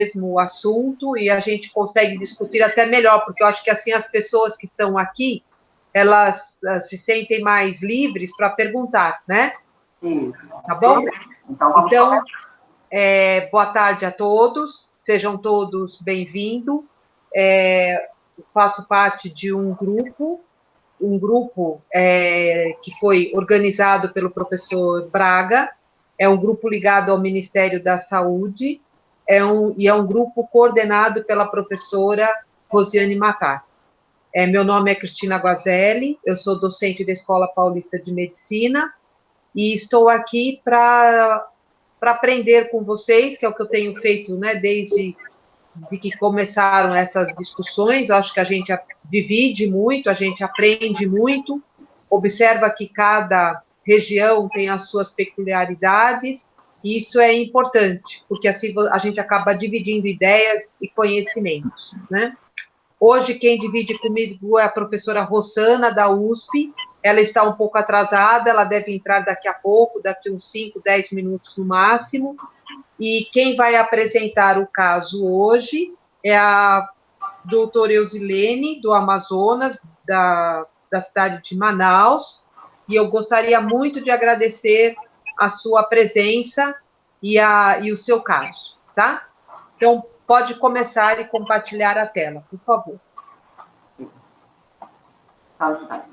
mesmo assunto e a gente consegue discutir até melhor, porque eu acho que assim as pessoas que estão aqui, elas se sentem mais livres para perguntar, né? Isso. Tá bom? Então, vamos começar. Boa tarde a todos, sejam todos bem-vindos. Faço parte de um grupo que foi organizado pelo professor Braga, é um grupo ligado ao Ministério da Saúde, e é um grupo coordenado pela professora Rosiane Matar. Meu nome é Cristina Guazelli, eu sou docente da Escola Paulista de Medicina, e estou aqui para aprender com vocês, que é o que eu tenho feito, né, desde que começaram essas discussões. Eu acho que a gente divide muito, a gente aprende muito, observa que cada região tem as suas peculiaridades, e isso é importante, porque assim a gente acaba dividindo ideias e conhecimentos, né? Hoje, quem divide comigo é a professora Rossana, da USP. Ela está um pouco atrasada, ela deve entrar daqui a pouco, daqui uns 5, 10 minutos no máximo. E quem vai apresentar o caso hoje é a doutora Eusilene, do Amazonas, da cidade de Manaus. E eu gostaria muito de agradecer a sua presença e o seu caso, tá? Então, pode começar e compartilhar a tela, por favor. Tá.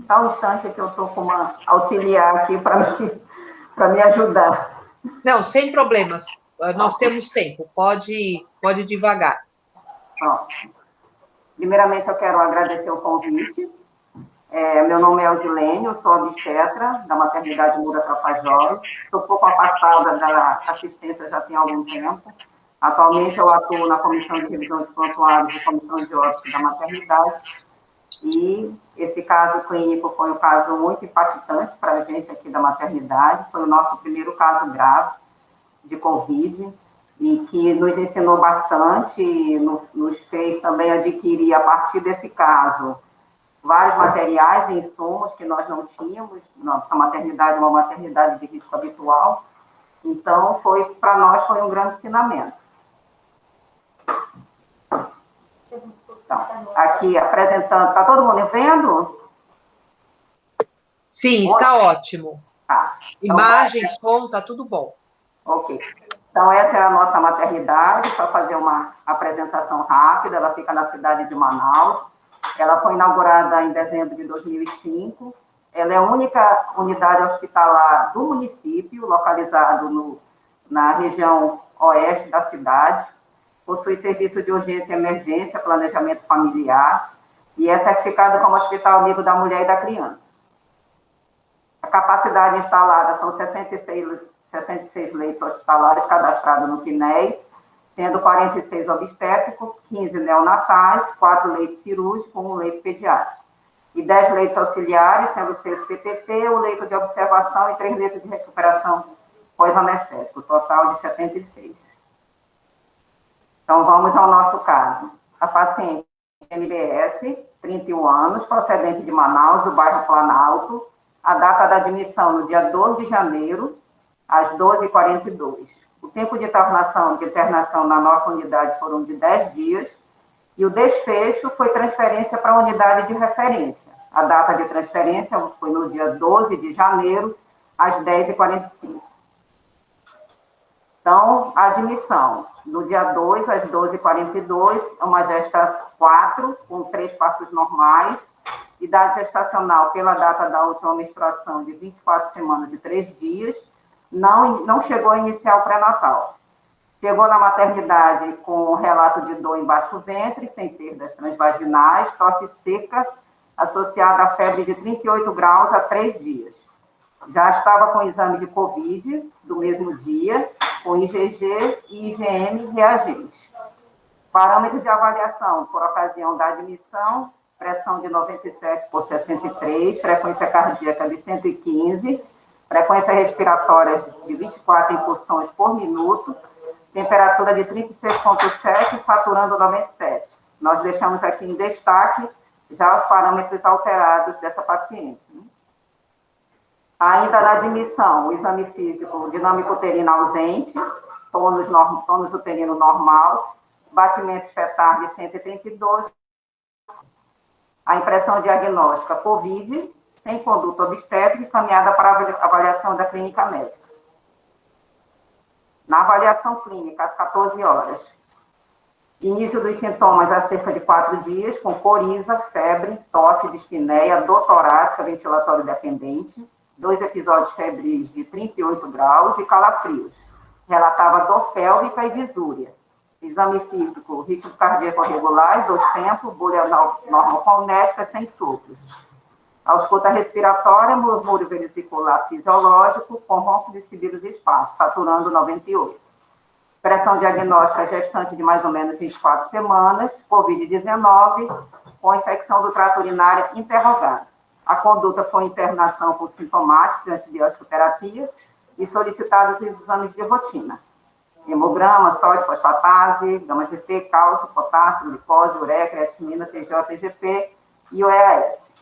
Só um instante que eu estou com uma auxiliar aqui para me ajudar. Não, sem problemas. Nós temos tempo. Pode devagar. Pronto. Primeiramente, eu quero agradecer o convite. Meu nome é Eusilene, eu sou obstetra da maternidade Moura Tapajós. Estou um pouco afastada da assistência já tem algum tempo. Atualmente, eu atuo na Comissão de Revisão de Prontuários e Comissão de Óbito da Maternidade. E esse caso clínico foi um caso muito impactante para a gente aqui da maternidade. Foi o nosso primeiro caso grave de Covid e que nos ensinou bastante, nos fez também adquirir, a partir desse caso, vários materiais e insumos que nós não tínhamos. Nossa maternidade é uma maternidade de risco habitual. Então, para nós, foi um grande ensinamento. Então, aqui apresentando, está todo mundo vendo? Sim, está ótimo. Tá. Então, imagem, som, está tudo bom. Ok. Então, essa é a nossa maternidade, só fazer uma apresentação rápida. Ela fica na cidade de Manaus. Ela foi inaugurada em dezembro de 2005. Ela é a única unidade hospitalar do município, localizado na região oeste da cidade. Possui serviço de urgência e emergência, planejamento familiar, e é certificado como Hospital Amigo da Mulher e da Criança. A capacidade instalada são 66 leitos hospitalares cadastrados no CNES, sendo 46 obstétricos, 15 neonatais, 4 leitos cirúrgicos, 1 leito pediátrico. E 10 leitos auxiliares, sendo 6 PPT, o leito de observação e 3 leitos de recuperação pós-anestésico, total de 76. Então, vamos ao nosso caso. A paciente MBS, 31 anos, procedente de Manaus, do bairro Planalto. A data da admissão no dia 12 de janeiro, às 12h42. O tempo de internação na nossa unidade foram de 10 dias, e o desfecho foi transferência para a unidade de referência. A data de transferência foi no dia 12 de janeiro, às 10h45. Então, a admissão, no dia 2, às 12h42, é uma gesta 4, com 3 partos normais, idade gestacional pela data da última menstruação de 24 semanas e 3 dias, não chegou a iniciar o pré-natal. Chegou na maternidade com um relato de dor em baixo ventre, sem perdas transvaginais, tosse seca, associada a febre de 38 graus há 3 dias. Já estava com exame de Covid do mesmo dia, com IgG e IgM reagente. Parâmetros de avaliação por ocasião da admissão: pressão de 97 por 63, frequência cardíaca de 115, frequência respiratória de 24 incursões por minuto, temperatura de 36,7 e saturando 97. Nós deixamos aqui em destaque já os parâmetros alterados dessa paciente. Ainda na admissão, o exame físico, dinâmico uterino ausente, tônus uterino normal, batimentos fetal de 132, a impressão diagnóstica COVID, sem conduta obstétrica, caminhada para avaliação da clínica médica. Na avaliação clínica, às 14 horas, início dos sintomas há cerca de 4 dias, com coriza, febre, tosse, dispneia, dor torácica, ventilatório dependente, 2 episódios febris de 38 graus e calafrios. Relatava dor pélvica e disúria. Exame físico, ritmo cardíaco regular, 2 tempos, bolha normofaunética sem sopros. Ausculta respiratória, murmúrio vesicular fisiológico, com roncos e sibilos espaços, saturando 98. Pressão diagnóstica gestante de mais ou menos 24 semanas, Covid-19, com infecção do trato urinário interrogada. A conduta foi internação por sintomáticos de antibiótico terapia e solicitados os exames de rotina: hemograma, sódio, fosfatase, gama-GT, cálcio, potássio, glicose, ureia, creatinina, TJ, TGP e OEAS.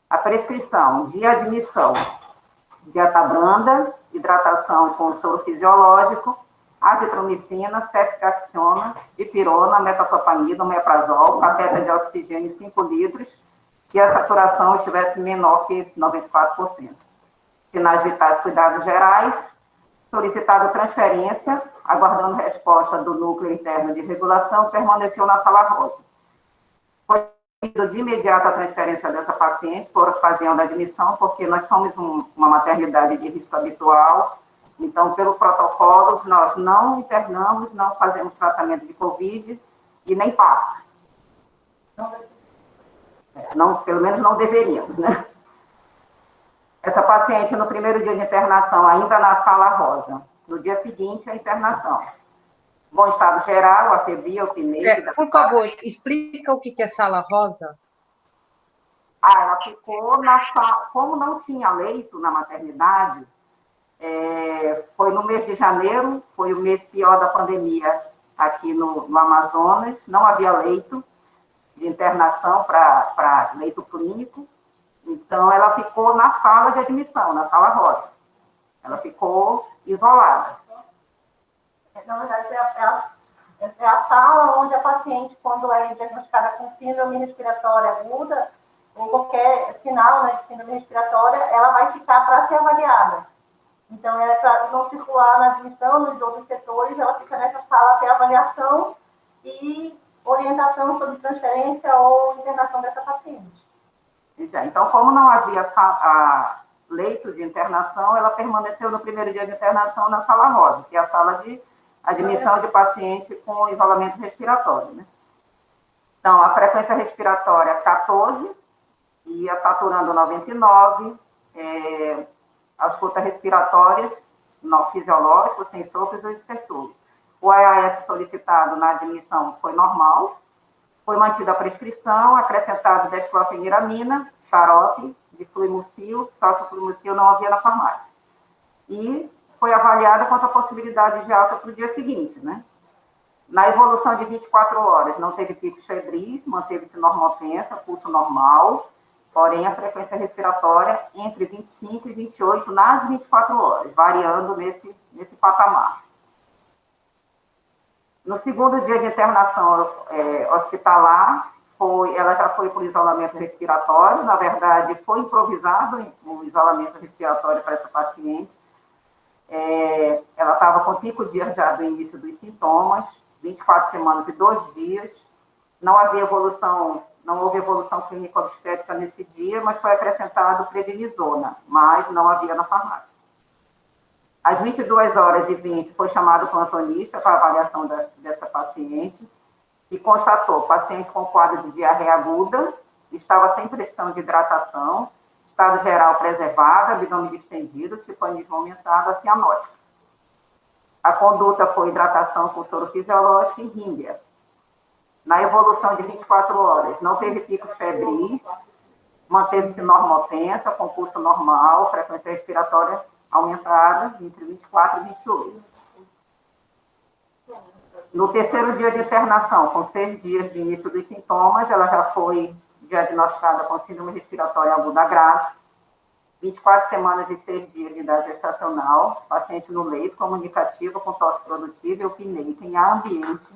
A prescrição de admissão: dieta branda, hidratação com soro fisiológico, azitromicina, ceftriaxona, dipirona, metoclopramida, omeprazol, catéter de oxigênio 5 litros, se a saturação estivesse menor que 94%. Sinais vitais, cuidados gerais, solicitado transferência, aguardando resposta do núcleo interno de regulação, permaneceu na sala rosa. Foi de imediato a transferência dessa paciente por ocasião da admissão, porque nós somos uma maternidade de risco habitual. Então, pelo protocolo, nós não internamos, não fazemos tratamento de Covid e nem parto. Não, pelo menos não deveríamos, né? Essa paciente, no primeiro dia de internação, ainda na sala rosa. No dia seguinte, a internação. Bom estado geral, afebria, apneia... Por favor, explica o que é sala rosa. Ela ficou na sala... Como não tinha leito na maternidade... foi no mês de janeiro, foi o mês pior da pandemia aqui no Amazonas, não havia leito de internação para leito clínico, então ela ficou na sala de admissão, na sala rosa. Ela ficou isolada. Na verdade, é a sala onde a paciente, quando é diagnosticada com síndrome respiratória aguda, ou qualquer sinal, né, de síndrome respiratória, ela vai ficar para ser avaliada. Então, para não circular na admissão, nos outros setores, ela fica nessa sala até avaliação e orientação sobre transferência ou internação dessa paciente. Então, como não havia leito de internação, ela permaneceu no primeiro dia de internação na sala rosa, que é a sala de admissão de paciente com isolamento respiratório, né? Então, a frequência respiratória 14, ia saturando 99, auscultas respiratórias não fisiológicas, sem sopros ou estertores. O AAS solicitado na admissão foi normal, foi mantida a prescrição, acrescentado desclofeniramina, xarope, de fluimucil, só que o fluimucil não havia na farmácia. E foi avaliada quanto à possibilidade de alta para o dia seguinte, né? Na evolução de 24 horas, não teve picos febris, manteve-se normotensa, pulso normal, porém a frequência respiratória entre 25 e 28 nas 24 horas, variando nesse patamar. No segundo dia de internação hospitalar, ela já foi por isolamento respiratório, na verdade, foi improvisado o isolamento respiratório para essa paciente. Ela estava com 5 dias já do início dos sintomas, 24 semanas e 2 dias, não houve evolução clínica obstétrica nesse dia, mas foi acrescentado prednisona, mas não havia na farmácia. Às 22h20, foi chamado o plantonista para avaliação dessa paciente e constatou paciente com quadro de diarreia aguda, estava sem pressão de hidratação, estado geral preservado, abdômen distendido, tipanismo aumentado, cianótica. A conduta foi hidratação com soro fisiológico e rímbia. Na evolução de 24 horas, não teve picos febris, manteve-se normotensa, com pulso normal, frequência respiratória aumentada entre 24 e 28. No terceiro dia de internação, com 6 dias de início dos sintomas, ela já foi diagnosticada com síndrome respiratória aguda grave, 24 semanas e 6 dias de idade gestacional, paciente no leito, comunicativa com tosse produtiva e opineica em ar ambiente,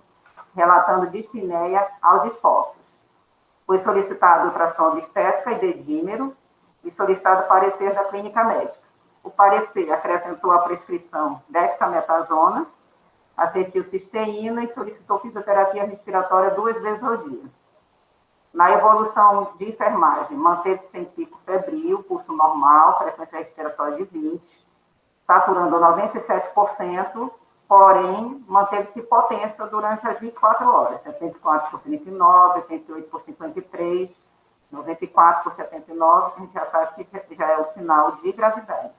relatando dispneia aos esforços. Foi solicitado ultrassom obstétrica e dedímero e solicitado parecer da clínica médica. O parecer acrescentou a prescrição dexametasona, acetilcisteína e solicitou fisioterapia respiratória 2 vezes ao dia. Na evolução de enfermagem, manteve-se sem pico febril, pulso normal, frequência respiratória de 20, saturando 97%, porém, manteve-se hipotensa durante as 24 horas, 74 por 39, 88 por 53, 94 por 79, a gente já sabe que já é o sinal de gravidade.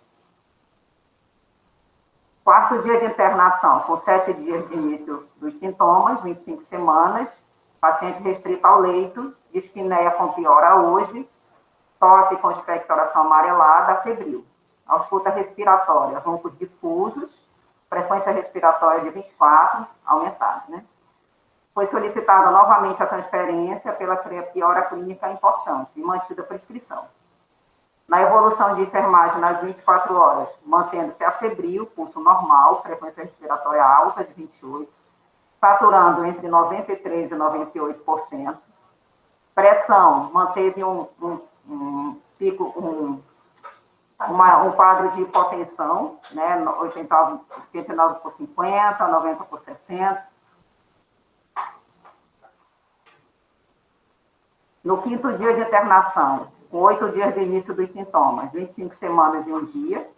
Quarto dia de internação, com 7 dias de início dos sintomas, 25 semanas, paciente restrito ao leito, dispneia com piora hoje, tosse com expectoração amarelada, febril. Ausculta respiratória, roncos difusos, frequência respiratória de 24, aumentada, né? Foi solicitada novamente a transferência pela piora clínica importante e mantida a prescrição. Na evolução de enfermagem nas 24 horas, mantendo-se a febril, pulso normal, frequência respiratória alta de 28, saturando entre 93% e 98%. Pressão, manteve um quadro de hipotensão, né, 89 por 50, 90 por 60. No quinto dia de internação, com 8 dias de início dos sintomas, 25 semanas e 1 dia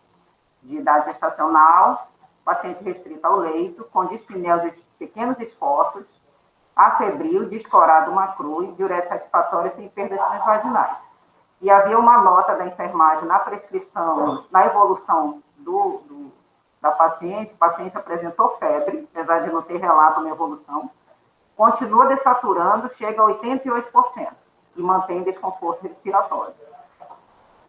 de idade gestacional, paciente restrito ao leito, com dispneia de pequenos esforços, afebril, descorado uma cruz, diurese satisfatória sem perdas vaginais. E havia uma nota da enfermagem na prescrição, na evolução da paciente. O paciente apresentou febre, apesar de não ter relato na evolução, continua dessaturando, chega a 88% e mantém desconforto respiratório.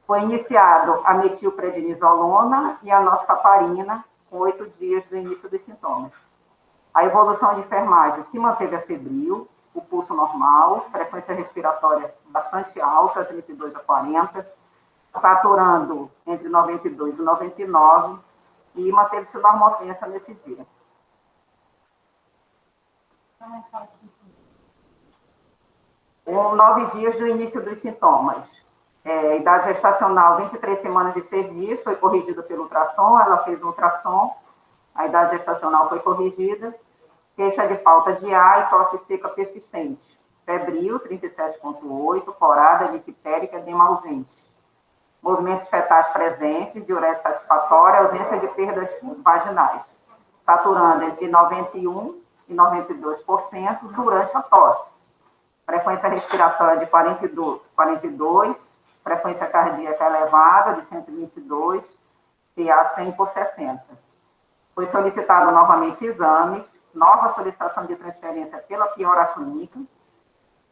Foi iniciado a metilprednisolona e a noxaparina, com 8 dias do início dos sintomas. A evolução de enfermagem se manteve a febril, o pulso normal, frequência respiratória bastante alta, 32 a 40, saturando entre 92 e 99, e manteve-se normotensa nesse dia. Com 9 dias do início dos sintomas, idade gestacional 23 semanas e 6 dias, foi corrigido pelo ultrassom, ela fez o ultrassom, a idade gestacional foi corrigida, queixa de falta de ar e tosse seca persistente, febril 37,8, corada, difterica, edema ausente, movimentos fetais presentes, diurese satisfatória, ausência de perdas vaginais, saturando entre 91% e 92% durante a tosse. Frequência respiratória de 42, frequência cardíaca elevada de 122, PA 100 por 60. Foi solicitado novamente exames, nova solicitação de transferência pela piora clínica.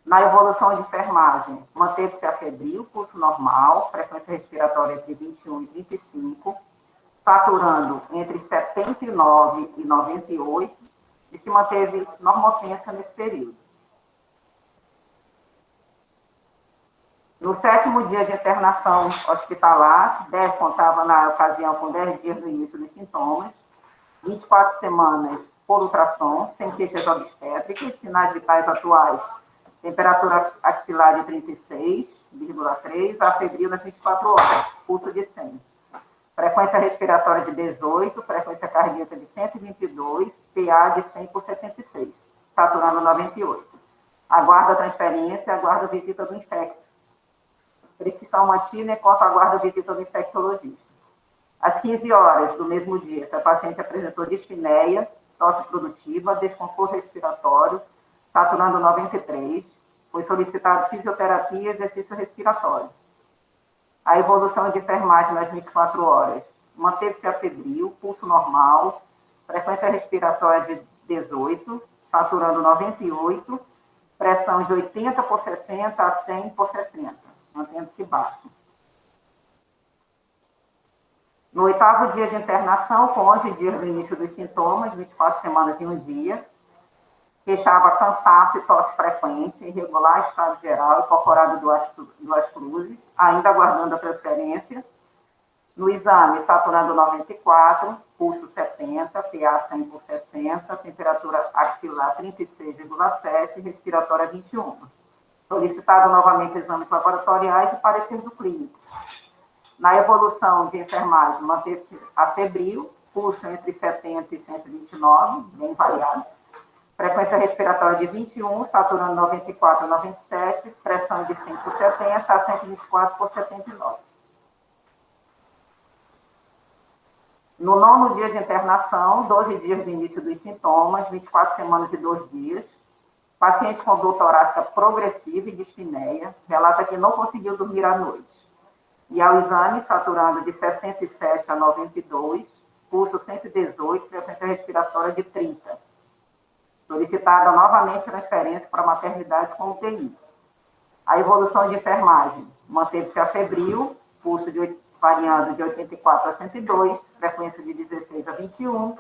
Na evolução de enfermagem, manteve-se a febril, pulso normal, frequência respiratória entre 21 e 35, saturando entre 79 e 98, e se manteve normotensa nesse período. No 7º dia de internação hospitalar, contava na ocasião com 10 dias do início dos sintomas, 24 semanas por ultrassom, sem queixas obstétricas, sinais vitais atuais, temperatura axilar de 36,3, a febril nas 24 horas, pulso de 100. Frequência respiratória de 18, frequência cardíaca de 122, PA de 100 por 76, saturando 98. Aguarda a transferência, aguarda a visita do infecto. Prescrição mantida enquanto aguarda a visita do infectologista. Às 15 horas do mesmo dia, essa paciente apresentou dispneia, tosse produtiva, desconforto respiratório, saturando 93, foi solicitado fisioterapia e exercício respiratório. A evolução de enfermagem nas 24 horas, manteve-se a febril, pulso normal, frequência respiratória de 18, saturando 98, pressão de 80/60 a 100/60, mantendo-se baixo. No 8º dia de internação, com 11 dias do início dos sintomas, 24 semanas e 1 dia, queixava cansaço e tosse frequente, irregular estado geral, incorporado duas cruzes, ainda aguardando a transferência. No exame, saturando 94, pulso 70, PA 100/60, temperatura axilar 36,7, respiratória 21. Solicitado novamente exames laboratoriais e parecer do clínico. Na evolução de enfermagem, manteve-se a febril, pulso entre 70 e 129, bem variado. Frequência respiratória de 21, saturando 94/97, pressão de 5/70 a 124/79. No 9º dia de internação, 12 dias do início dos sintomas, 24 semanas e 2 dias, paciente com dor torácica progressiva e dispneia, relata que não conseguiu dormir à noite. E ao exame, saturando de 67 a 92, pulso 118, frequência respiratória de 30. Solicitada novamente transferência para a maternidade com UTI. A evolução de enfermagem, manteve-se a febril, pulso variando de 84 a 102, frequência de 16 a 21,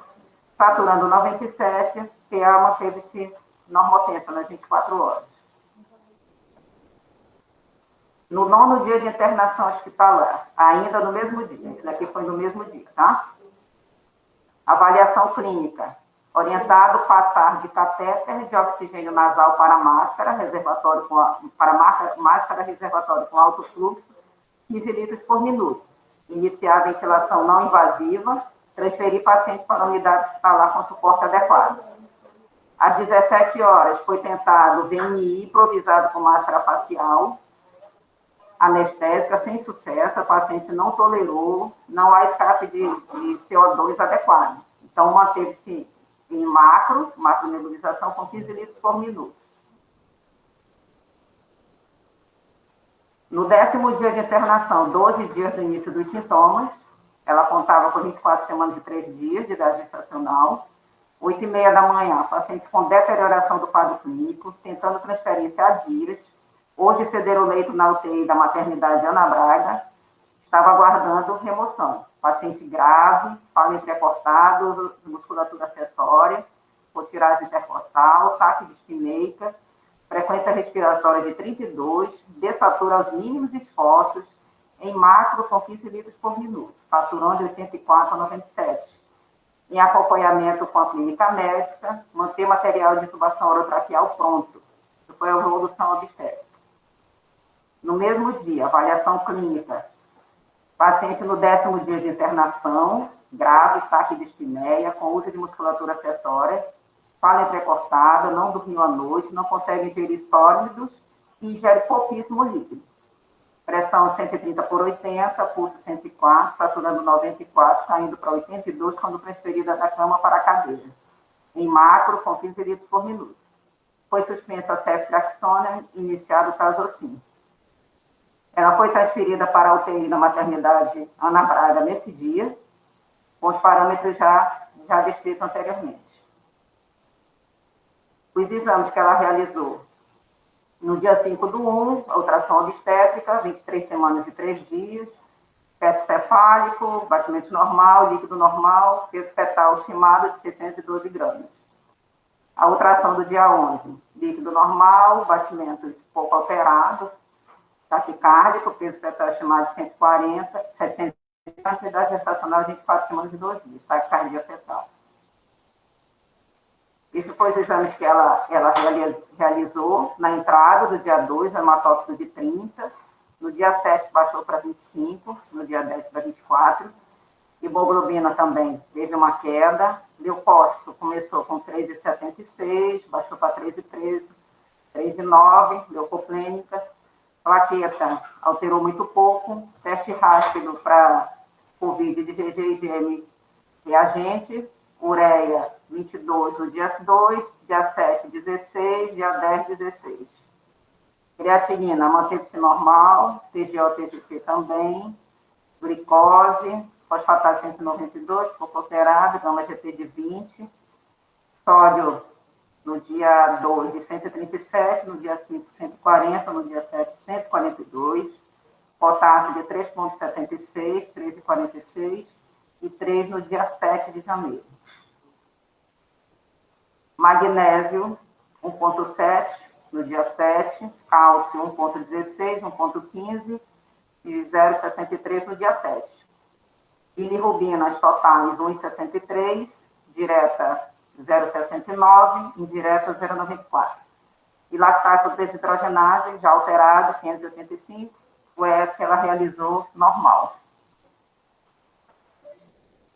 saturando 97, PA manteve-se normotensa nas 24 horas. No 9º dia de internação hospitalar, ainda no mesmo dia, isso daqui foi no mesmo dia, tá? Avaliação clínica, orientado passar de catéter de oxigênio nasal para máscara, máscara reservatório com alto fluxo, 15 litros por minuto. Iniciar a ventilação não invasiva, transferir paciente para a unidade hospitalar com suporte adequado. Às 17 horas, foi tentado VNI improvisado com máscara facial, anestésica, sem sucesso, a paciente não tolerou, não há escape de CO2 adequado. Então, manteve-se em macronebulização com 15 litros por minuto. No 10º dia de internação, 12 dias do início dos sintomas, ela contava com 24 semanas e 3 dias de idade gestacional, 8h30 da manhã, paciente com deterioração do quadro clínico, tentando transferência a dias, hoje ceder o leito na UTI da maternidade Ana Braga, estava aguardando remoção. Paciente grave, fala entrecortado, musculatura acessória, por tiragem intercostal, taque dispneica, frequência respiratória de 32, dessatura aos mínimos esforços, em macro com 15 litros por minuto, saturando de 84 a 97. Em acompanhamento com a clínica médica, manter material de intubação orotraqueal pronto. Isso foi a evolução obstétrica. No mesmo dia, avaliação clínica, paciente no 10º dia de internação, grave, taque de dispneia, com uso de musculatura acessória, fala entrecortada, não dormiu à noite, não consegue ingerir sólidos e ingere pouquíssimo líquido. Pressão 130/80, pulso 104, saturando 94, caindo para 82 quando transferida da cama para a cadeira. Em macro, com 15 litros por minuto. Foi suspensa a ceftriaxona, iniciado o tazocin. Ela foi transferida para a UTI da maternidade Ana Braga nesse dia, com os parâmetros já descritos anteriormente. Os exames que ela realizou no dia 5/1, a ultrassom obstétrica, 23 semanas e 3 dias, teto cefálico, batimento normal, líquido normal, peso fetal estimado de 612 gramas. A ultrassom do dia 11, líquido normal, batimentos pouco alterado, taquicárdico, peso fetal estimado de 140, 750, idade gestacional de 24 semanas e 2 dias, taquicardia fetal. Isso foi os exames que ela realizou na entrada do dia 2, hematócrito de 30, no dia 7 baixou para 25, no dia 10 para 24, hemoglobina também teve uma queda, leucócito começou com 3,76, baixou para 3,13, 3,9, leucoplênica, plaqueta alterou muito pouco, teste rápido para COVID de GG e IgM reagente, ureia 22 no dia 2, dia 7, 16, dia 10, 16. Creatinina manteve-se normal, TGO, TGP também, glicose, fosfatase 192, pouco alterado, gama GT de 20, sódio no dia 2, de 137, no dia 5, 140, no dia 7, 142, potássio de 3,76, 13,46, e 3 no dia 7 de janeiro. Magnésio, 1,7 no dia 7, cálcio, 1,16, 1,15 e 0,63 no dia 7. Bilirrubinas totais, 1,63, direta 0,69, indireta 0,94. E lactato desidrogenase, já alterado, 585, o ESC ela realizou normal.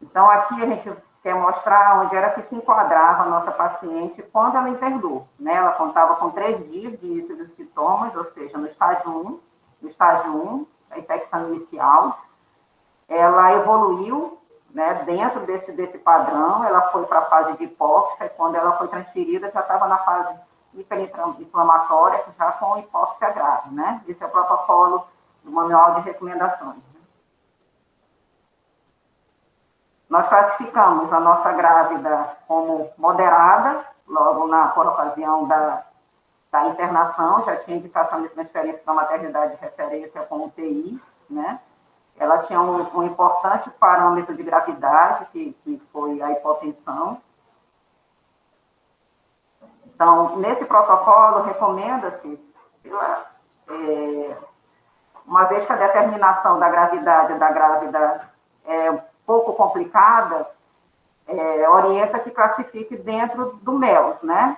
Então, aqui a gente quer mostrar onde era que se enquadrava a nossa paciente quando ela internou, né? Ela contava com 3 dias de início dos sintomas, ou seja, no estágio 1, a infecção inicial, ela evoluiu, né, dentro desse padrão, ela foi para a fase de hipóxia, e quando ela foi transferida, já estava na fase hiperinflamatória, já com hipóxia grave, né? Esse é o protocolo do manual de recomendações. Nós classificamos a nossa grávida como moderada, logo por ocasião da internação, já tinha indicação de transferência para maternidade de referência com UTI, né? Ela tinha um importante parâmetro de gravidade, que foi a hipotensão. Então, nesse protocolo, recomenda-se, uma vez que a determinação da gravidade da grávida é pouco complicada, orienta que classifique dentro do MELS, né?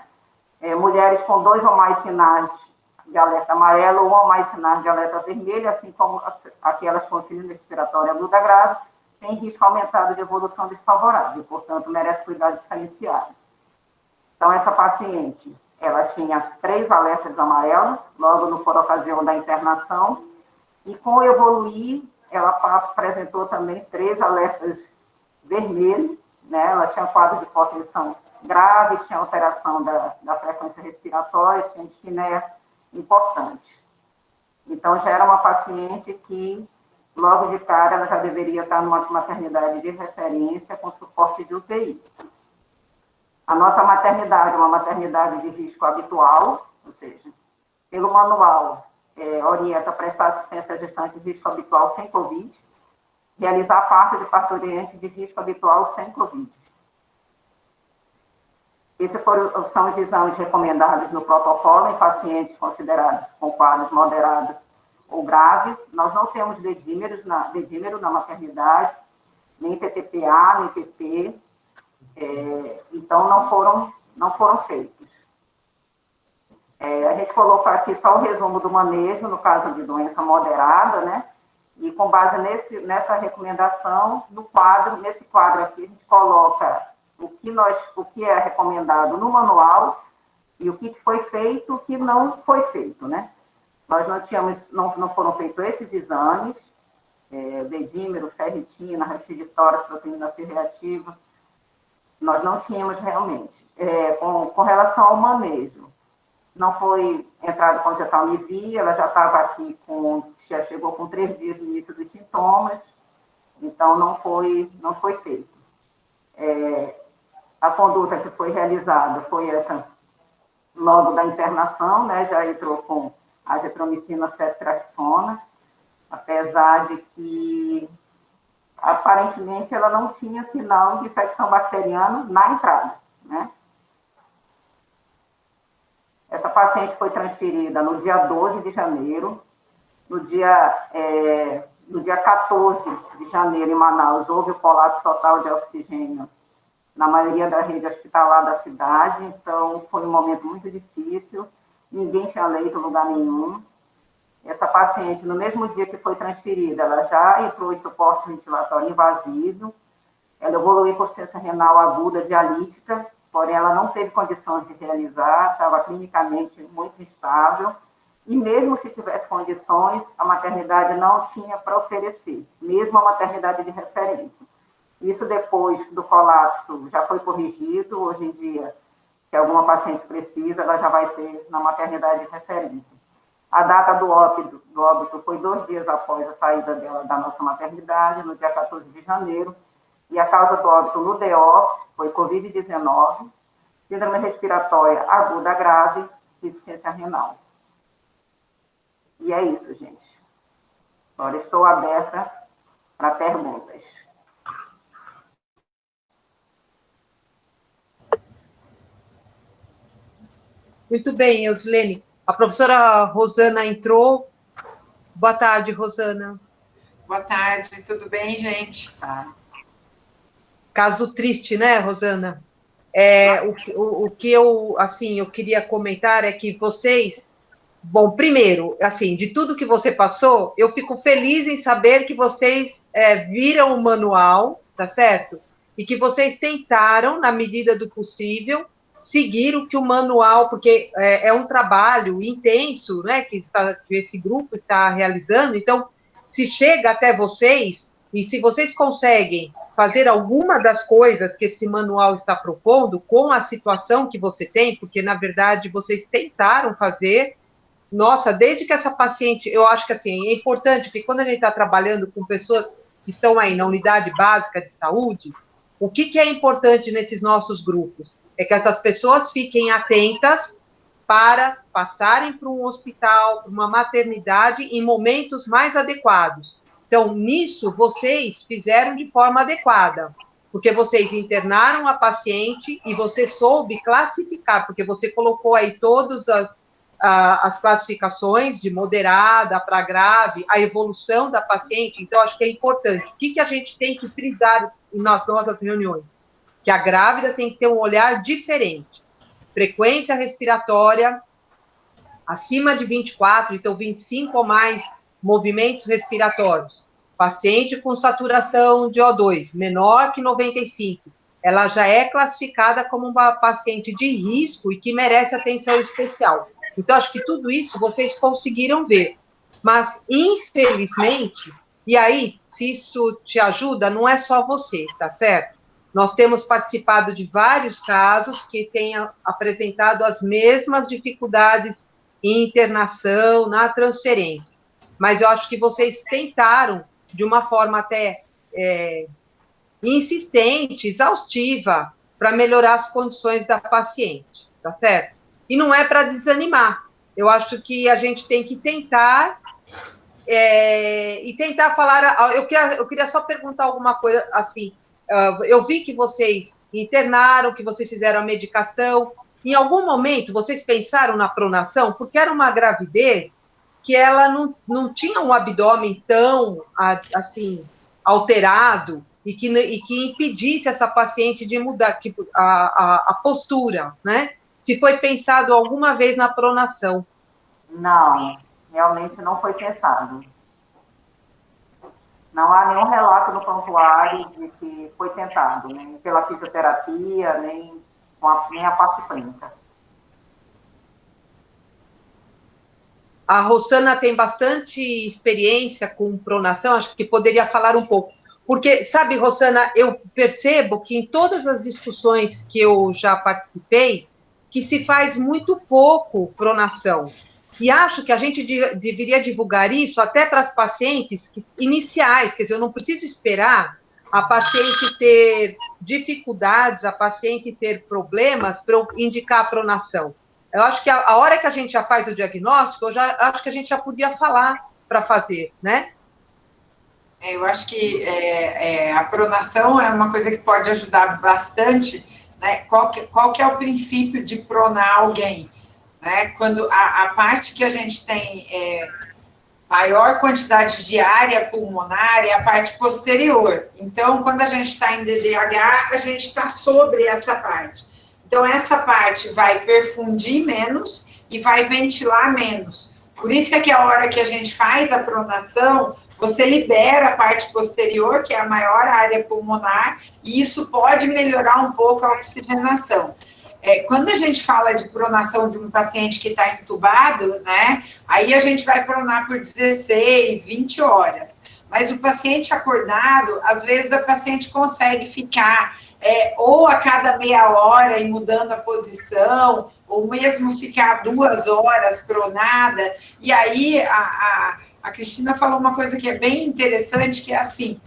Mulheres com 2 ou mais sinais de alerta amarelo ou mais sinais de alerta vermelho, assim como aquelas com síndrome respiratória aguda grave, têm risco aumentado de evolução desfavorável, portanto, merece cuidado diferenciado. Então, essa paciente, ela tinha 3 alertas amarelos, logo por ocasião da internação, e com o evoluir, ela apresentou também 3 alertas vermelhos, né? Ela tinha quadro de hipotensão grave, tinha alteração da frequência respiratória, tinha dispneia importante. Então, já era uma paciente que, logo de cara, ela já deveria estar numa maternidade de referência com suporte de UTI. A nossa maternidade é uma maternidade de risco habitual, ou seja, pelo manual, orienta a prestar assistência à gestante de risco habitual sem Covid, realizar parto de parturiente de risco habitual sem Covid. Esses são os exames recomendados no protocolo em pacientes considerados com quadros moderados ou graves. Nós não temos dedímero na maternidade, nem PTPA, nem PP, então não foram feitos. A gente colocou aqui só o resumo do manejo, no caso de doença moderada, né? E com base nessa recomendação, nesse quadro aqui, a gente coloca o que é recomendado no manual e o que foi feito, o que não foi feito, né? Nós não foram feitos esses exames, dedímero, ferritina, raio-x de tórax, proteína C reativa, nós não tínhamos realmente. Com relação ao manejo, não foi entrado com zetalmivir, ela já estava aqui já chegou com 3 dias de início dos sintomas, então não foi feito. A conduta que foi realizada foi essa, logo da internação, né, já entrou com azitromicina, ceftriaxona, apesar de que, aparentemente, ela não tinha sinal de infecção bacteriana na entrada, né? Essa paciente foi transferida no dia 12 de janeiro, no dia 14 de janeiro, em Manaus, houve o colapso total de oxigênio na maioria da rede hospitalar da cidade, então foi um momento muito difícil, ninguém tinha leito em lugar nenhum. Essa paciente, no mesmo dia que foi transferida, ela já entrou em suporte ventilatório invasivo, ela evoluiu com insuficiência renal aguda dialítica, porém ela não teve condições de realizar, estava clinicamente muito instável, e mesmo se tivesse condições, a maternidade não tinha para oferecer, mesmo a maternidade de referência. Isso depois do colapso já foi corrigido, hoje em dia, se alguma paciente precisa, ela já vai ter na maternidade de referência. A data do óbito foi 2 dias após a saída dela da nossa maternidade, no dia 14 de janeiro, e a causa do óbito no DO foi Covid-19, síndrome respiratória aguda grave, insuficiência renal. E é isso, gente. Agora estou aberta para perguntas. Muito bem, Euslene. A professora Rosana entrou. Boa tarde, Rosana. Boa tarde, tudo bem, gente? Caso triste, né, Rosana? O que eu queria comentar é que vocês... Bom, primeiro, assim, de tudo que você passou, eu fico feliz em saber que vocês viram o manual, tá certo? E que vocês tentaram, na medida do possível, seguir o que o manual, porque é um trabalho intenso, né, que esse grupo está realizando. Então, se chega até vocês, e se vocês conseguem fazer alguma das coisas que esse manual está propondo, com a situação que você tem, porque, na verdade, vocês tentaram fazer. Nossa, desde que essa paciente, eu acho que assim, é importante, porque quando a gente está trabalhando com pessoas que estão aí na unidade básica de saúde, o que é importante nesses nossos grupos? É que essas pessoas fiquem atentas para passarem para um hospital, para uma maternidade, em momentos mais adequados. Então, nisso, vocês fizeram de forma adequada, porque vocês internaram a paciente e você soube classificar, porque você colocou aí todas as classificações de moderada para grave, a evolução da paciente. Então, acho que é importante. O que a gente tem que frisar nas nossas reuniões? Que a grávida tem que ter um olhar diferente. Frequência respiratória acima de 24, então 25 ou mais movimentos respiratórios. Paciente com saturação de O2 menor que 95. Ela já é classificada como uma paciente de risco e que merece atenção especial. Então, acho que tudo isso vocês conseguiram ver. Mas, infelizmente, e aí, se isso te ajuda, não é só você, tá certo? Nós temos participado de vários casos que têm apresentado as mesmas dificuldades em internação, na transferência. Mas eu acho que vocês tentaram, de uma forma até insistente, exaustiva, para melhorar as condições da paciente, tá certo? E não é para desanimar. Eu acho que a gente tem que tentar e tentar falar... Eu queria só perguntar alguma coisa, assim, eu vi que vocês internaram, que vocês fizeram a medicação. Em algum momento, vocês pensaram na pronação? Porque era uma gravidez que ela não tinha um abdômen tão, assim, alterado e que impedisse essa paciente de mudar a postura, né? Se foi pensado alguma vez na pronação. Não, realmente não foi pensado. Não há nenhum relato no prontuário de que foi tentado, nem pela fisioterapia, nem a parte clínica. A Rosana tem bastante experiência com pronação, acho que poderia falar um pouco. Porque, sabe, Rosana, eu percebo que em todas as discussões que eu já participei, que se faz muito pouco pronação. E acho que a gente deveria divulgar isso até para as pacientes iniciais, quer dizer, eu não preciso esperar a paciente ter dificuldades, a paciente ter problemas para eu indicar a pronação. Eu acho que a hora que a gente já faz o diagnóstico, eu já acho que a gente já podia falar para fazer, né? Eu acho que a pronação é uma coisa que pode ajudar bastante, né? Qual que é o princípio de pronar alguém? Né? Quando a parte que a gente tem maior quantidade de área pulmonar é a parte posterior. Então, quando a gente está em DDH, a gente está sobre essa parte. Então, essa parte vai perfundir menos e vai ventilar menos. Por isso é que a hora que a gente faz a pronação, você libera a parte posterior, que é a maior área pulmonar, e isso pode melhorar um pouco a oxigenação. Quando a gente fala de pronação de um paciente que está entubado, né, aí a gente vai pronar por 16, 20 horas. Mas o paciente acordado, às vezes a paciente consegue ficar ou a cada meia hora e mudando a posição, ou mesmo ficar 2 horas pronada. E aí a Cristina falou uma coisa que é bem interessante, que é assim,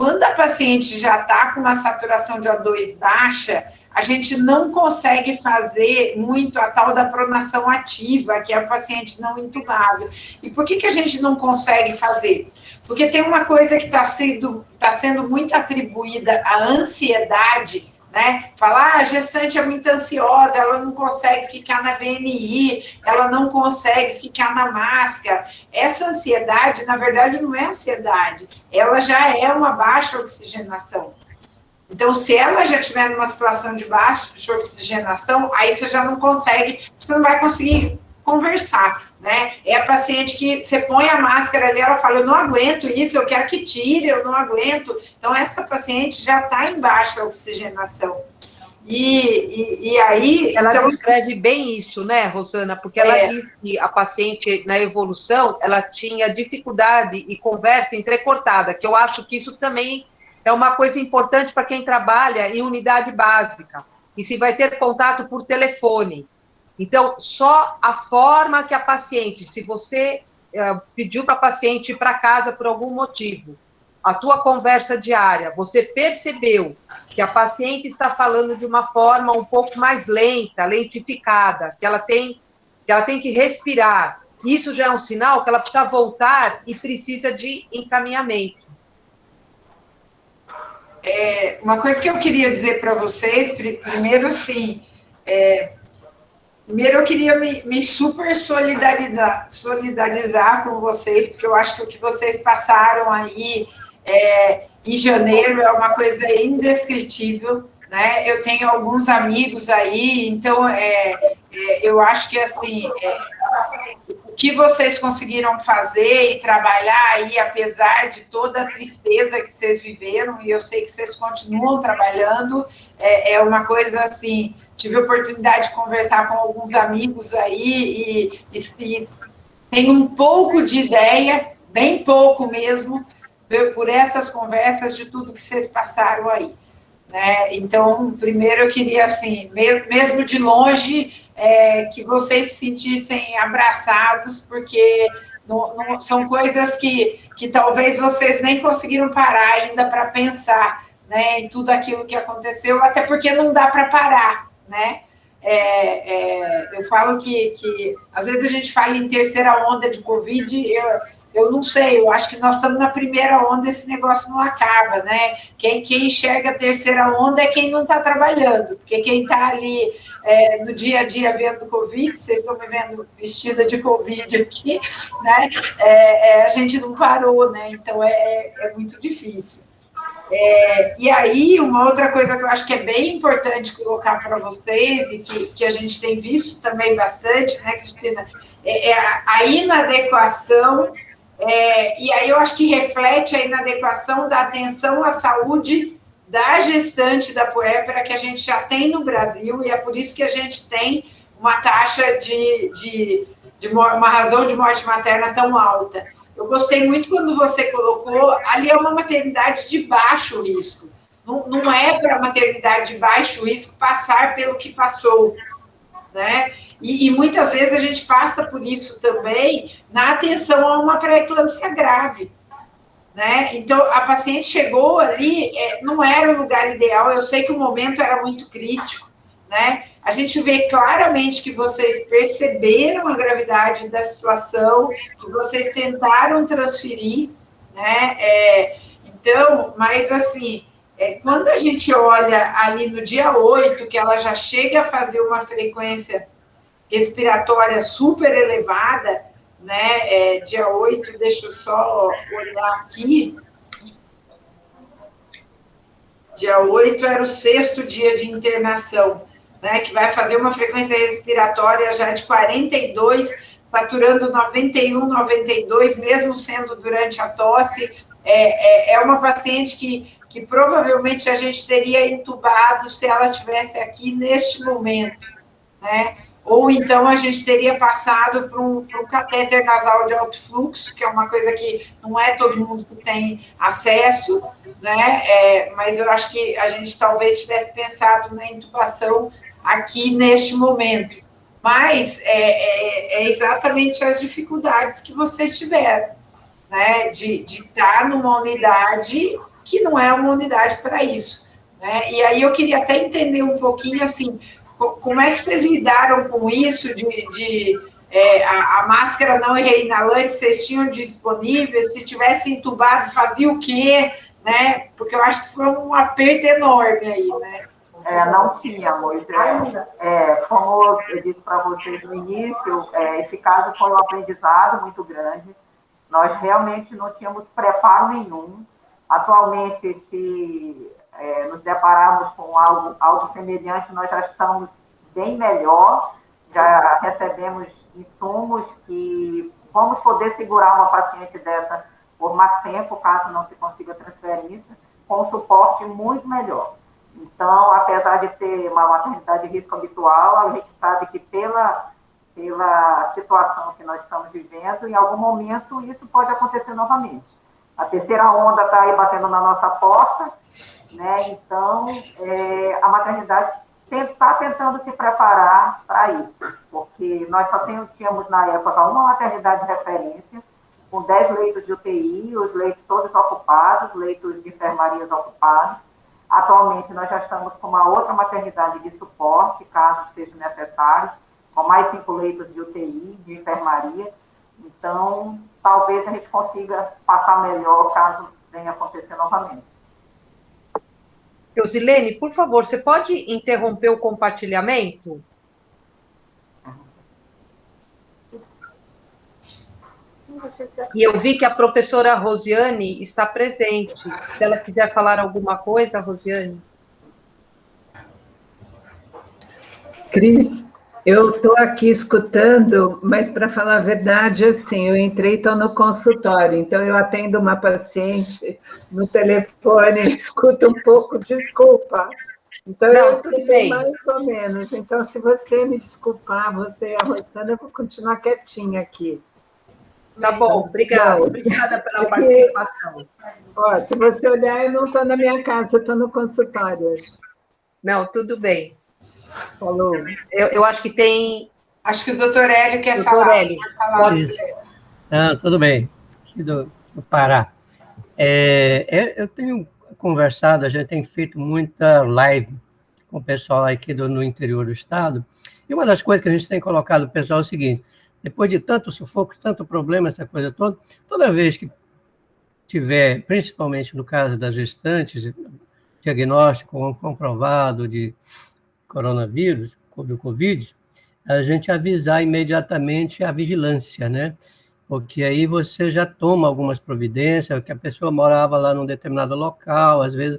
quando a paciente já está com uma saturação de O2 baixa, a gente não consegue fazer muito a tal da pronação ativa, que é a paciente não entubável. E por que a gente não consegue fazer? Porque tem uma coisa que está sendo muito atribuída à ansiedade, né? Falar, a gestante é muito ansiosa, ela não consegue ficar na VNI, ela não consegue ficar na máscara. Essa ansiedade, na verdade, não é ansiedade, ela já é uma baixa oxigenação. Então, se ela já estiver numa situação de baixa oxigenação, aí você já não consegue, você não vai conseguir conversar, né? É a paciente que você põe a máscara ali, ela fala, eu não aguento isso, eu quero que tire, eu não aguento. Então, essa paciente já está em baixa oxigenação. E aí... Ela então, descreve bem isso, né, Rosana? Porque ela diz que a paciente, na evolução, ela tinha dificuldade e conversa entrecortada, que eu acho que isso também é uma coisa importante para quem trabalha em unidade básica, e se vai ter contato por telefone. Então, só a forma que a paciente, se você pediu para a paciente ir para casa por algum motivo, a tua conversa diária, você percebeu que a paciente está falando de uma forma um pouco mais lenta, lentificada, que ela tem que respirar, isso já é um sinal que ela precisa voltar e precisa de encaminhamento. Uma coisa que eu queria dizer para vocês, primeiro, assim, primeiro eu queria me super solidarizar com vocês, porque eu acho que o que vocês passaram aí em janeiro é uma coisa indescritível, né? Eu tenho alguns amigos aí, então eu acho que, assim, o que vocês conseguiram fazer e trabalhar aí, apesar de toda a tristeza que vocês viveram, e eu sei que vocês continuam trabalhando, é uma coisa, assim, tive a oportunidade de conversar com alguns amigos aí e tenho um pouco de ideia, bem pouco mesmo, por essas conversas de tudo que vocês passaram aí. Né? Então, primeiro eu queria, assim, mesmo de longe, que vocês se sentissem abraçados, porque não, são coisas que talvez vocês nem conseguiram parar ainda para pensar, né, em tudo aquilo que aconteceu, até porque não dá para parar, né? Eu falo que às vezes a gente fala em terceira onda de Covid, eu não sei, eu acho que nós estamos na primeira onda, esse negócio não acaba, né? Quem enxerga a terceira onda é quem não está trabalhando, porque quem está ali no dia a dia vendo Covid, vocês estão me vendo vestida de Covid aqui, né? A gente não parou, né? Então é muito difícil. E aí, uma outra coisa que eu acho que é bem importante colocar para vocês, e que a gente tem visto também bastante, né, Cristina, a inadequação. E aí eu acho que reflete a inadequação da atenção à saúde da gestante da puérpera que a gente já tem no Brasil, e é por isso que a gente tem uma taxa uma razão de morte materna tão alta. Eu gostei muito quando você colocou, ali é uma maternidade de baixo risco, não é para maternidade de baixo risco passar pelo que passou, né? E muitas vezes a gente passa por isso também na atenção a uma pré-eclâmpsia grave, né? Então, a paciente chegou ali, não era o lugar ideal, eu sei que o momento era muito crítico, né? A gente vê claramente que vocês perceberam a gravidade da situação, que vocês tentaram transferir, né? Então, mas assim, quando a gente olha ali no dia 8, que ela já chega a fazer uma frequência respiratória super elevada, né? Dia 8, deixa eu só olhar aqui. Dia 8 era o 6º dia de internação, né? Que vai fazer uma frequência respiratória já de 42, saturando 91, 92, mesmo sendo durante a tosse. É uma paciente que provavelmente a gente teria entubado se ela estivesse aqui neste momento, né? Ou então a gente teria passado para um catéter nasal de alto fluxo, que é uma coisa que não é todo mundo que tem acesso, né? Mas eu acho que a gente talvez tivesse pensado na intubação aqui neste momento. Mas é exatamente as dificuldades que vocês tiveram, né? De estar numa unidade que não é uma unidade para isso, né? E aí eu queria até entender um pouquinho, assim, como é que vocês lidaram com isso a máscara não reinalante, vocês tinham disponíveis, se tivesse entubado, fazia o quê, né? Porque eu acho que foi um aperto enorme aí, né? Não tínhamos. Como eu disse para vocês no início, esse caso foi um aprendizado muito grande. Nós realmente não tínhamos preparo nenhum. Atualmente, se nos depararmos com algo semelhante, nós já estamos bem melhor, já recebemos insumos que vamos poder segurar uma paciente dessa por mais tempo, caso não se consiga transferência, com um suporte muito melhor. Então, apesar de ser uma maternidade de risco habitual, a gente sabe que pela situação que nós estamos vivendo, em algum momento isso pode acontecer novamente. A terceira onda está aí batendo na nossa porta, né? Então, a maternidade está tentando se preparar para isso, porque nós só tínhamos, na época, uma maternidade de referência, com 10 leitos de UTI, os leitos todos ocupados, leitos de enfermarias ocupados. Atualmente, nós já estamos com uma outra maternidade de suporte, caso seja necessário, com mais 5 leitos de UTI, de enfermaria. Então, talvez a gente consiga passar melhor, caso venha acontecer novamente. Eusilene, por favor, você pode interromper o compartilhamento? E eu vi que a professora Rosiane está presente. Se ela quiser falar alguma coisa, Rosiane. Cris, eu estou aqui escutando, mas para falar a verdade, assim, eu entrei e estou no consultório, então eu atendo uma paciente no telefone, escuto um pouco, desculpa. Então, não, eu tudo bem. Mais ou menos. Então, se você me desculpar, você e a Rosana, eu vou continuar quietinha aqui. Tá bom, obrigada. Bom, obrigada pela participação. Ó, se você olhar, eu não estou na minha casa, eu estou no consultório hoje. Não, tudo bem. Falou. Eu acho que tem... Acho que o doutor Hélio quer doutor falar. Hélio, pode ser. Tudo bem. Aqui do Pará. Eu tenho conversado, a gente tem feito muita live com o pessoal aqui no interior do estado, e uma das coisas que a gente tem colocado para o pessoal é o seguinte: depois de tanto sufoco, tanto problema, essa coisa toda, toda vez que tiver, principalmente no caso das gestantes, diagnóstico comprovado de coronavírus, do Covid, a gente avisar imediatamente a vigilância, né? Porque aí você já toma algumas providências, que a pessoa morava lá num determinado local, às vezes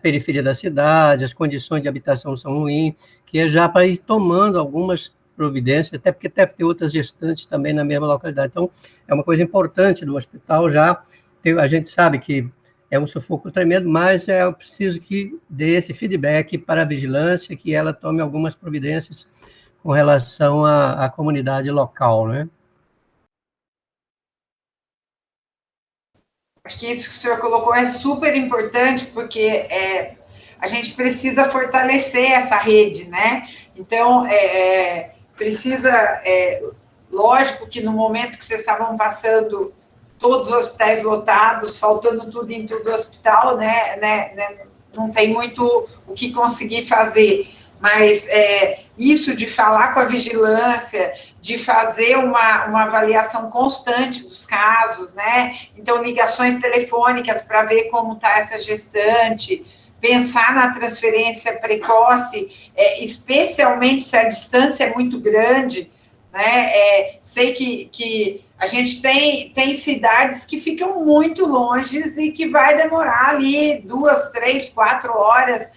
periferia da cidade, as condições de habitação são ruins, que é já para ir tomando algumas providências, até porque deve ter outras gestantes também na mesma localidade. Então, é uma coisa importante do hospital já, a gente sabe que é um sufoco tremendo, mas é preciso que dê esse feedback para a vigilância, que ela tome algumas providências com relação à comunidade local, né? Acho que isso que o senhor colocou é super importante, porque a gente precisa fortalecer essa rede, né? Então, precisa, lógico que no momento que vocês estavam passando todos os hospitais lotados, faltando tudo em todo o hospital, né? Não tem muito o que conseguir fazer. Mas isso de falar com a vigilância, de fazer uma avaliação constante dos casos, né? Então, ligações telefônicas para ver como está essa gestante, pensar na transferência precoce, especialmente se a distância é muito grande, né? Sei que a gente tem cidades que ficam muito longe e que vai demorar ali 2, 3, 4 horas.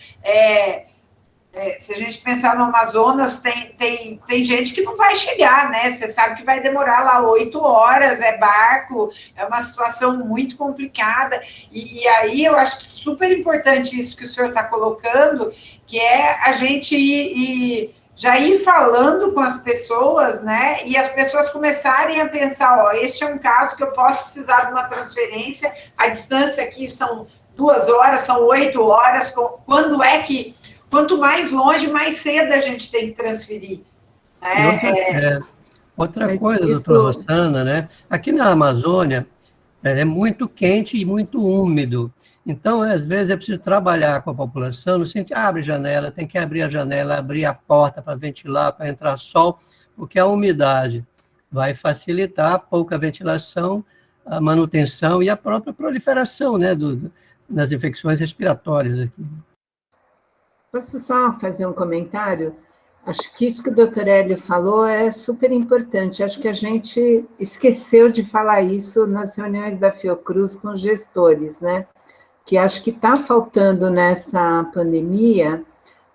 Se a gente pensar no Amazonas, tem gente que não vai chegar, né? Você sabe que vai demorar lá 8 horas, é barco, é uma situação muito complicada. E aí eu acho que super importante isso que o senhor está colocando, que é a gente já ir falando com as pessoas, né? E as pessoas começarem a pensar, este é um caso que eu posso precisar de uma transferência, a distância aqui são 2 horas, são 8 horas, quando é que... Quanto mais longe, mais cedo a gente tem que transferir. Outra coisa, doutora Rosana, né? Aqui na Amazônia, É muito quente e muito úmido. Então, às vezes, é preciso trabalhar com a população no sentido, abre janela, tem que abrir a janela, abrir a porta para ventilar, para entrar sol, porque a umidade vai facilitar a pouca ventilação, a manutenção e a própria proliferação, né, das infecções respiratórias aqui. Posso só fazer um comentário? Acho que isso que o doutor Hélio falou é super importante. Acho que a gente esqueceu de falar isso nas reuniões da Fiocruz com os gestores, né? Que acho que está faltando nessa pandemia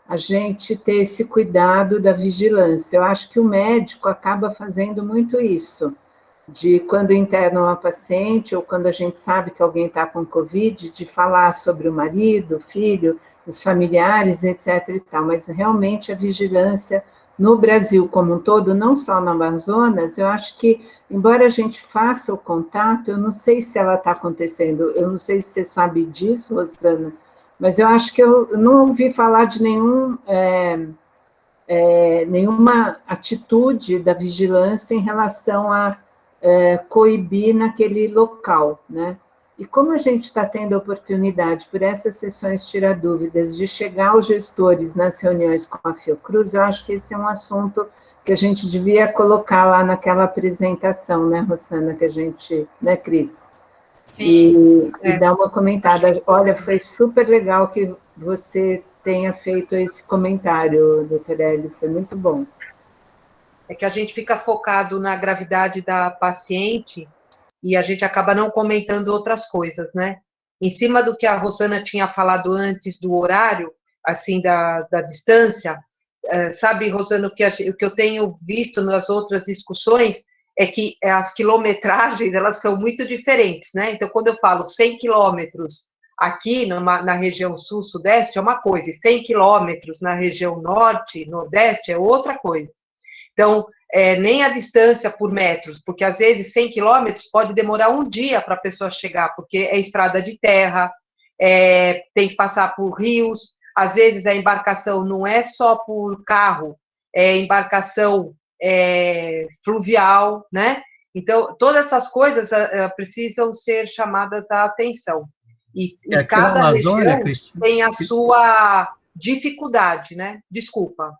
a gente ter esse cuidado da vigilância. Eu acho que o médico acaba fazendo muito isso, de quando interna uma paciente ou quando a gente sabe que alguém está com Covid, de falar sobre o marido, o filho, os familiares, etc. e tal, mas realmente a vigilância no Brasil como um todo, não só no Amazonas, eu acho que, embora a gente faça o contato, eu não sei se ela está acontecendo, eu não sei se você sabe disso, Rosana, mas eu acho que eu não ouvi falar de nenhuma atitude da vigilância em relação a coibir naquele local, né? E como a gente está tendo a oportunidade, por essas sessões Tira Dúvidas, de chegar aos gestores nas reuniões com a Fiocruz, eu acho que esse é um assunto que a gente devia colocar lá naquela apresentação, né, Rosana, que a gente, né, Cris? Sim. E dar uma comentada. Olha, foi super legal que você tenha feito esse comentário, doutor Hélio, foi muito bom. É que a gente fica focado na gravidade da paciente e a gente acaba não comentando outras coisas, né? Em cima do que a Rosana tinha falado antes do horário, assim, da distância, sabe, Rosana, o que eu tenho visto nas outras discussões é que as quilometragens, elas são muito diferentes, né? Então, quando eu falo 100 quilômetros aqui na região sul-sudeste é uma coisa, e 100 quilômetros na região norte, nordeste é outra coisa. Então, nem a distância por metros, porque às vezes 100 quilômetros pode demorar um dia para a pessoa chegar, porque é estrada de terra, tem que passar por rios, às vezes a embarcação não é só por carro, é embarcação fluvial, né? Então, todas essas coisas precisam ser chamadas à atenção. E cada Amazônia, região tem a sua dificuldade, né? Desculpa.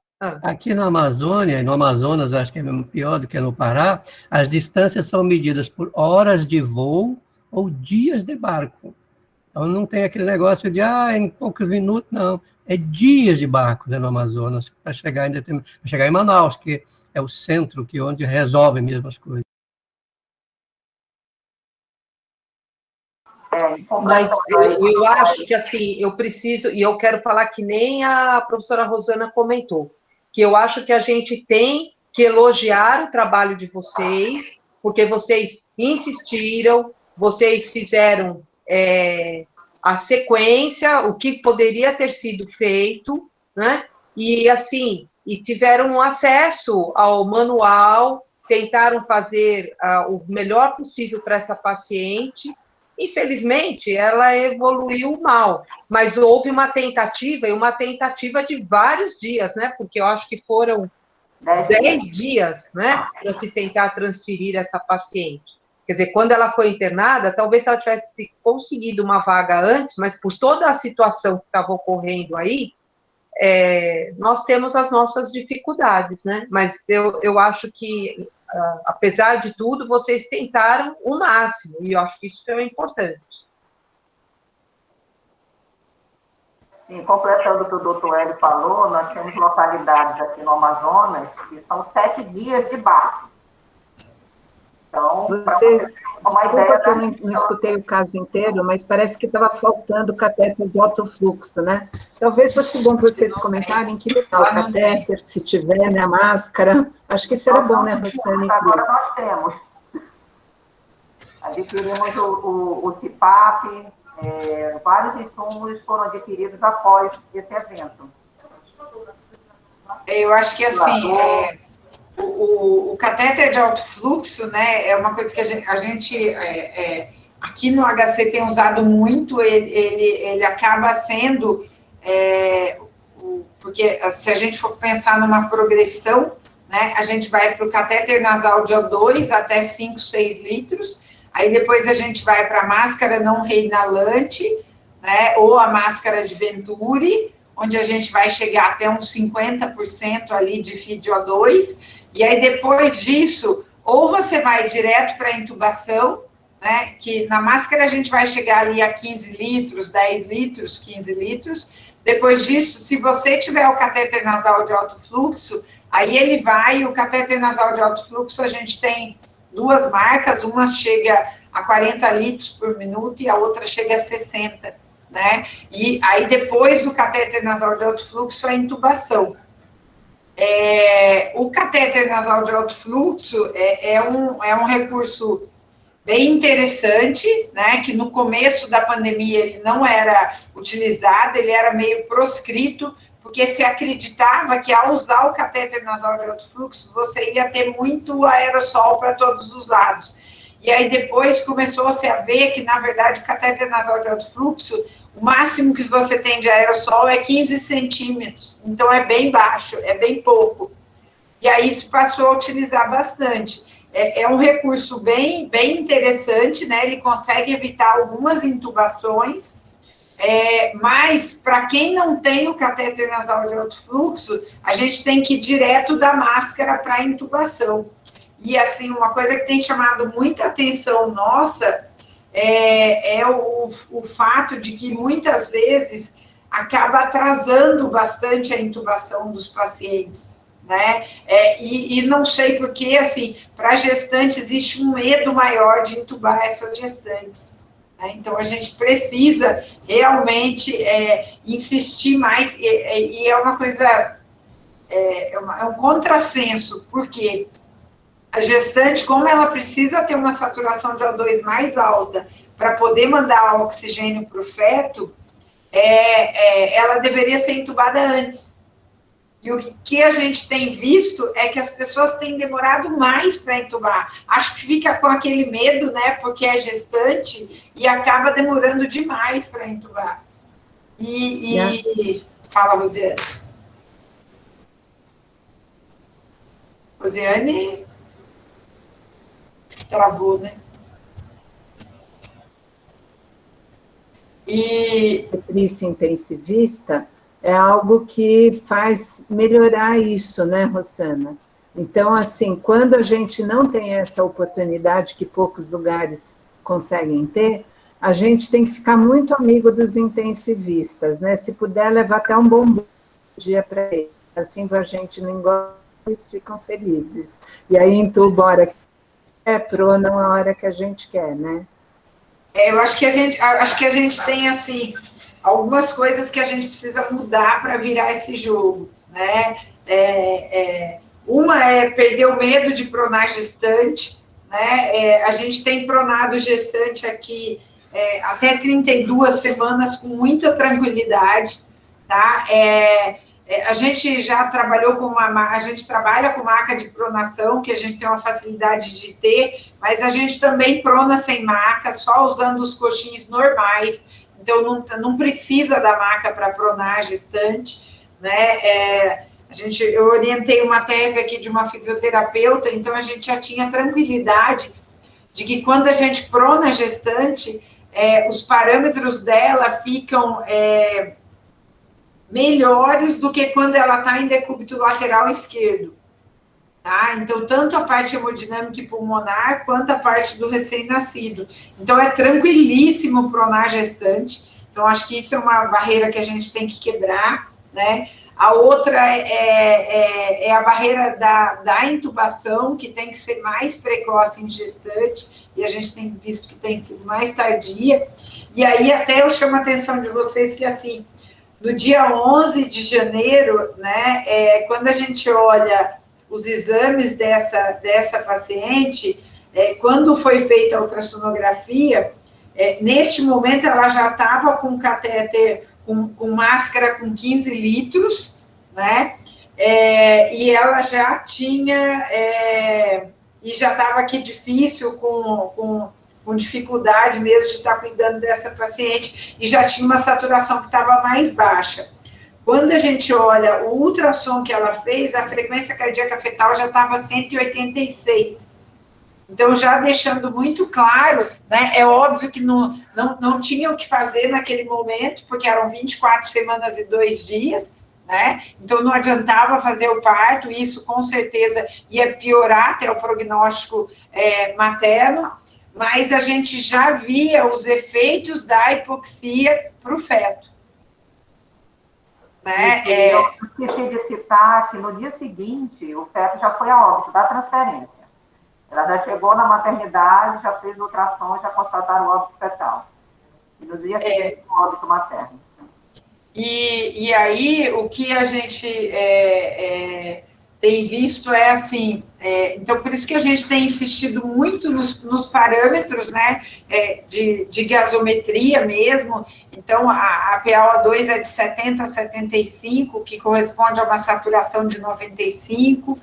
Aqui na Amazônia, e no Amazonas, acho que é mesmo pior do que no Pará, as distâncias são medidas por horas de voo ou dias de barco. Então, não tem aquele negócio de, em poucos minutos, não. É dias de barco, né, no Amazonas, para chegar em Manaus, que é o centro onde resolve mesmo as coisas. Mas eu acho que, assim, eu preciso, e eu quero falar que nem a professora Rosana comentou, que eu acho que a gente tem que elogiar o trabalho de vocês, porque vocês insistiram, vocês fizeram a sequência, o que poderia ter sido feito, né? E, assim, e tiveram acesso ao manual, tentaram fazer o melhor possível para essa paciente. Infelizmente, ela evoluiu mal, mas houve uma tentativa, e uma tentativa de vários dias, né? Porque eu acho que foram 10 dias, né? Para se tentar transferir essa paciente. Quer dizer, quando ela foi internada, talvez ela tivesse conseguido uma vaga antes, mas por toda a situação que estava ocorrendo aí, nós temos as nossas dificuldades, né? Mas eu acho que, apesar de tudo, vocês tentaram o máximo, e eu acho que isso é importante. Sim, completando o que o doutor Hélio falou, nós temos localidades aqui no Amazonas que são 7 dias de barco. Então, vocês, uma ideia que eu não escutei o caso inteiro, mas parece que estava faltando catéter de alto fluxo, né? Talvez fosse bom vocês comentarem que tal o catéter, se tiver, né, a máscara. Acho que será bom, né, Rosane? Agora nós temos. Adquirimos o CIPAP, vários insumos foram adquiridos após esse evento. Eu acho que, assim, o catéter de alto fluxo, né, é uma coisa que a gente aqui no HC tem usado muito, ele acaba sendo, porque se a gente for pensar numa progressão, né, a gente vai para o catéter nasal de O2 até 5, 6 litros, Aí depois a gente vai para a máscara não reinalante, né, ou a máscara de Venturi, onde a gente vai chegar até uns 50% ali de FiO2, e aí depois disso, ou você vai direto para a intubação, né, que na máscara a gente vai chegar ali a 15 litros, 10 litros, 15 litros. Depois disso, se você tiver o catéter nasal de alto fluxo, aí ele vai, o catéter nasal de alto fluxo, a gente tem duas marcas, uma chega a 40 litros por minuto e a outra chega a 60, né? E aí depois do catéter nasal de alto fluxo, a intubação. O catéter nasal de alto fluxo é um recurso bem interessante, né, que no começo da pandemia ele não era utilizado, ele era meio proscrito, porque se acreditava que ao usar o catéter nasal de alto fluxo, você ia ter muito aerossol para todos os lados. E aí depois começou-se a ver que, na verdade, o catéter nasal de alto fluxo, o máximo que você tem de aerossol é 15 centímetros, então é bem baixo, é bem pouco. E aí se passou a utilizar bastante. É um recurso bem interessante, né? Ele consegue evitar algumas intubações, mas para quem não tem o catéter nasal de alto fluxo, a gente tem que ir direto da máscara para a intubação. E, assim, uma coisa que tem chamado muita atenção nossa é o fato de que, muitas vezes, acaba atrasando bastante a intubação dos pacientes, né? E não sei porquê, assim, para gestante existe um medo maior de intubar essas gestantes, né? Então, a gente precisa realmente insistir mais, e é uma coisa, é um contrassenso, porque a gestante, como ela precisa ter uma saturação de O2 mais alta para poder mandar oxigênio para o feto, ela deveria ser entubada antes. E o que a gente tem visto é que as pessoas têm demorado mais para entubar. Acho que fica com aquele medo, né, porque é gestante, e acaba demorando demais para entubar. Fala, Rosiane. Rosiane... travou, né? E nutrição intensivista é algo que faz melhorar isso, né, Rosana? Então, assim, quando a gente não tem essa oportunidade que poucos lugares conseguem ter, a gente tem que ficar muito amigo dos intensivistas, né? Se puder, levar até um bom dia para eles. Assim, a gente não engorda, eles ficam felizes. E aí, entuba a hora que prona a hora que a gente quer, né? Eu acho que a gente tem, assim, algumas coisas que a gente precisa mudar para virar esse jogo, né? Uma é perder o medo de pronar gestante, né? A gente tem pronado gestante aqui até 32 semanas com muita tranquilidade, tá? A gente já trabalhou a gente trabalha com maca de pronação, que a gente tem uma facilidade de ter, mas a gente também prona sem maca, só usando os coxins normais, então não precisa da maca para pronar a gestante, né? Eu orientei uma tese aqui de uma fisioterapeuta, então a gente já tinha tranquilidade de que quando a gente prona a gestante, os parâmetros dela ficam melhores do que quando ela está em decúbito lateral esquerdo, tá? Então, tanto a parte hemodinâmica e pulmonar, quanto a parte do recém-nascido. Então, é tranquilíssimo pronar gestante. Então, acho que isso é uma barreira que a gente tem que quebrar, né? A outra é a barreira da intubação, que tem que ser mais precoce em gestante, e a gente tem visto que tem sido mais tardia. E aí, até eu chamo a atenção de vocês que, assim, no dia 11 de janeiro, né, quando a gente olha os exames dessa paciente, quando foi feita a ultrassonografia, neste momento ela já estava com catéter, com máscara com 15 litros, né, e ela já tinha, e já estava aqui difícil com dificuldade mesmo de estar cuidando dessa paciente, e já tinha uma saturação que estava mais baixa. Quando a gente olha o ultrassom que ela fez, a frequência cardíaca fetal já estava 186. Então, já deixando muito claro, né, é óbvio que não tinham o que fazer naquele momento, porque eram 24 semanas e 2 dias, né? Então, não adiantava fazer o parto, e isso com certeza ia piorar até o prognóstico materno, mas a gente já via os efeitos da hipoxia para o feto. Né? Eu esqueci de citar que no dia seguinte o feto já foi a óbito da transferência. Ela já chegou na maternidade, já fez ultrassom, já constataram o óbito fetal. E no dia seguinte o óbito materno. E aí, o que a gente tem visto é assim, então por isso que a gente tem insistido muito nos parâmetros, né, de gasometria mesmo. Então, a PaO2 é de 70 a 75, que corresponde a uma saturação de 95,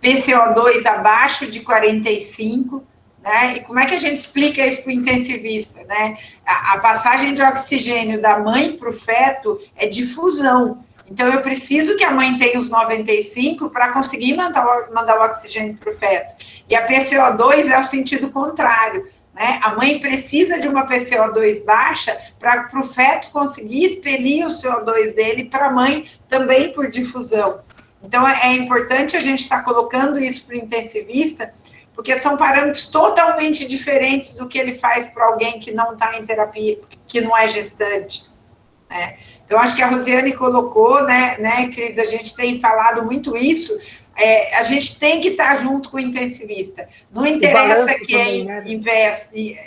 PCO2 abaixo de 45, né? E como é que a gente explica isso para o intensivista, né? A passagem de oxigênio da mãe para o feto é difusão. Então, eu preciso que a mãe tenha os 95 para conseguir mandar o oxigênio para o feto. E a PCO2 é o sentido contrário, né? A mãe precisa de uma PCO2 baixa para o feto conseguir expelir o CO2 dele para a mãe também por difusão. Então, é importante a gente estar colocando isso para o intensivista, porque são parâmetros totalmente diferentes do que ele faz para alguém que não está em terapia, que não é gestante, né? Então, acho que a Rosiane colocou, né, Cris, a gente tem falado muito isso, a gente tem que estar junto com o intensivista. Não interessa quem investe.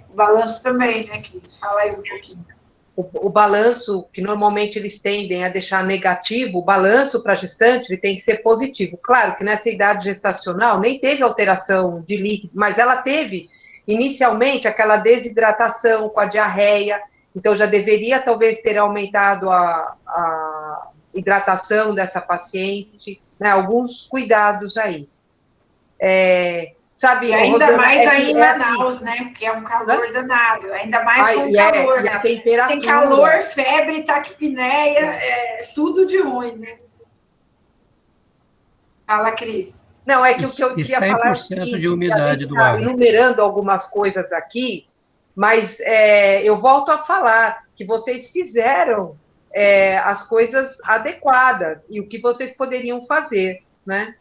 O balanço também, né, Cris? Fala aí um pouquinho. O balanço, que normalmente eles tendem a deixar negativo, o balanço para gestante, ele tem que ser positivo. Claro que nessa idade gestacional nem teve alteração de líquido, mas ela teve, inicialmente, aquela desidratação com a diarreia, então já deveria talvez ter aumentado a hidratação dessa paciente, né? Alguns cuidados aí. Sabe, e ainda Rosana, mais aí em Manaus, assim, né? Que é um calor danado, ainda mais com calor. E a temperatura. Tem calor, febre, taquipneia, tudo de ruim, né? Fala, Cris. Não, é que o que eu queria falar é o seguinte, de umidade a gente do está ar. enumerando algumas coisas aqui, mas eu volto a falar que vocês fizeram as coisas adequadas e o que vocês poderiam fazer, né?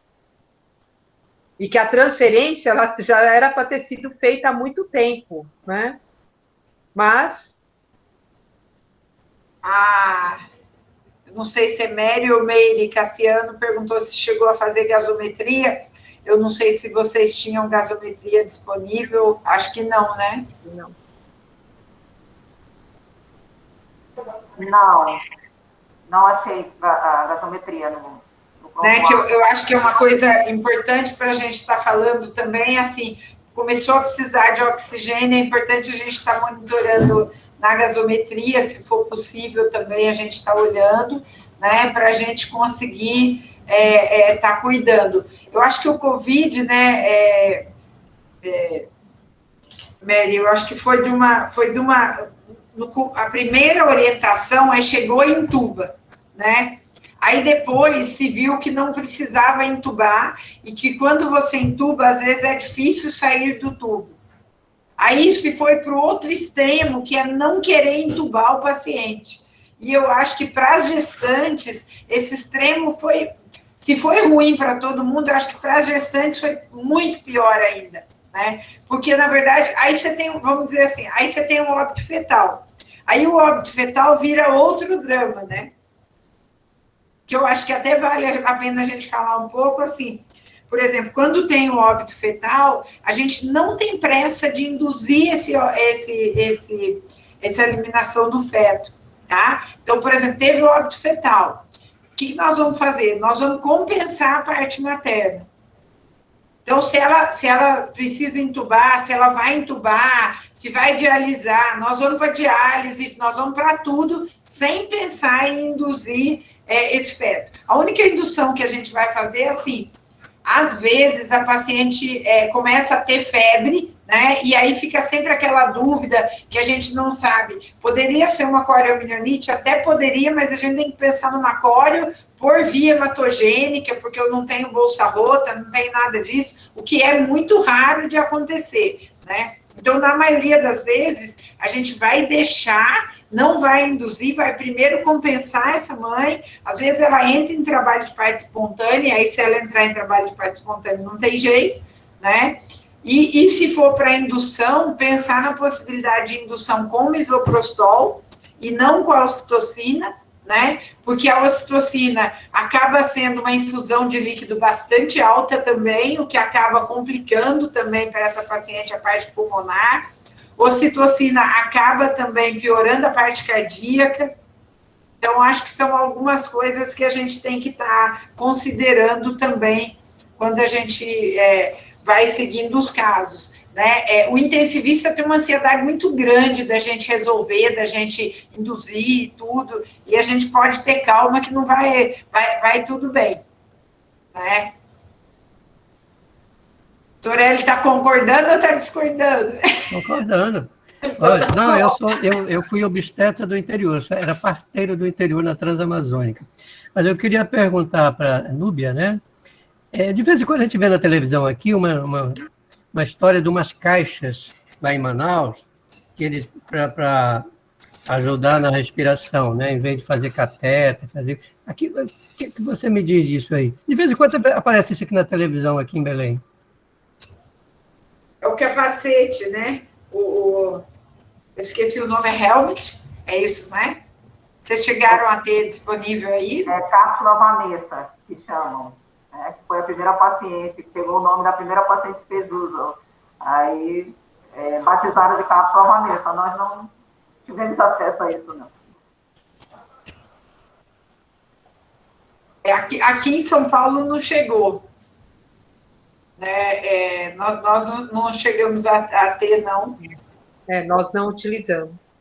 E que a transferência ela já era para ter sido feita há muito tempo, né? Mas... não sei se é Mary ou Meire Cassiano perguntou se chegou a fazer gasometria. Eu não sei se vocês tinham gasometria disponível. Acho que não, né? Não achei a gasometria no né, que eu acho que é uma coisa importante para a gente estar falando também, assim, começou a precisar de oxigênio, é importante a gente estar monitorando na gasometria, se for possível também a gente está olhando, né, para a gente conseguir estar cuidando. Eu acho que o Covid, né, Mary, eu acho que foi de uma a primeira orientação chegou em intuba, né? Aí depois se viu que não precisava entubar e que quando você entuba, às vezes é difícil sair do tubo. Aí se foi para o outro extremo, que é não querer entubar o paciente. E eu acho que para as gestantes, esse extremo foi, se foi ruim para todo mundo, eu acho que para as gestantes foi muito pior ainda, né? Porque, na verdade, aí você tem, vamos dizer assim, aí você tem um óbito fetal. Aí o óbito fetal vira outro drama, né? Que eu acho que até vale a pena a gente falar um pouco, assim, por exemplo, quando tem o óbito fetal, a gente não tem pressa de induzir essa eliminação do feto, tá? Então, por exemplo, teve o óbito fetal. O que nós vamos fazer? Nós vamos compensar a parte materna. Então, se ela precisa entubar, se ela vai entubar, se vai dialisar, nós vamos para diálise, nós vamos para tudo, sem pensar em induzir esse feto. A única indução que a gente vai fazer é assim, às vezes a paciente começa a ter febre, né, e aí fica sempre aquela dúvida que a gente não sabe. Poderia ser uma coriomielite? Até poderia, mas a gente tem que pensar numa coreo por via hematogênica, porque eu não tenho bolsa rota, não tenho nada disso, o que é muito raro de acontecer, né? Então, na maioria das vezes, a gente vai deixar, não vai induzir, vai primeiro compensar essa mãe, às vezes ela entra em trabalho de parto espontâneo, aí se ela entrar em trabalho de parto espontâneo não tem jeito, né? E se for para indução, pensar na possibilidade de indução com misoprostol e não com a ocitocina, né? Porque a ocitocina acaba sendo uma infusão de líquido bastante alta também, o que acaba complicando também para essa paciente a parte pulmonar. Ocitocina acaba também piorando a parte cardíaca. Então, acho que são algumas coisas que a gente tem que estar considerando também quando a gente vai seguindo os casos, né? O intensivista tem uma ansiedade muito grande da gente resolver, da gente induzir e tudo, e a gente pode ter calma que não vai tudo bem, né? Torelli está concordando ou está discordando? Concordando. Olha, não, eu fui obstetra do interior, era parteiro do interior na Transamazônica. Mas eu queria perguntar para a Núbia, né? De vez em quando a gente vê na televisão aqui uma história de umas caixas lá em Manaus, que eles para ajudar na respiração, né? Em vez de fazer catéter, fazer. Aqui, o que você me diz disso aí? De vez em quando aparece isso aqui na televisão, aqui em Belém. É o capacete, né? Eu esqueci o nome, é helmet, é isso, não é? Vocês chegaram a ter disponível aí? É cápsula Vanessa, que chamam. Que foi a primeira paciente, que pegou o nome da primeira paciente que fez uso. Aí, batizaram de cápsula Vanessa. Nós não tivemos acesso a isso, não. Aqui em São Paulo não chegou. Né? Nós não chegamos a ter, não. Nós não utilizamos.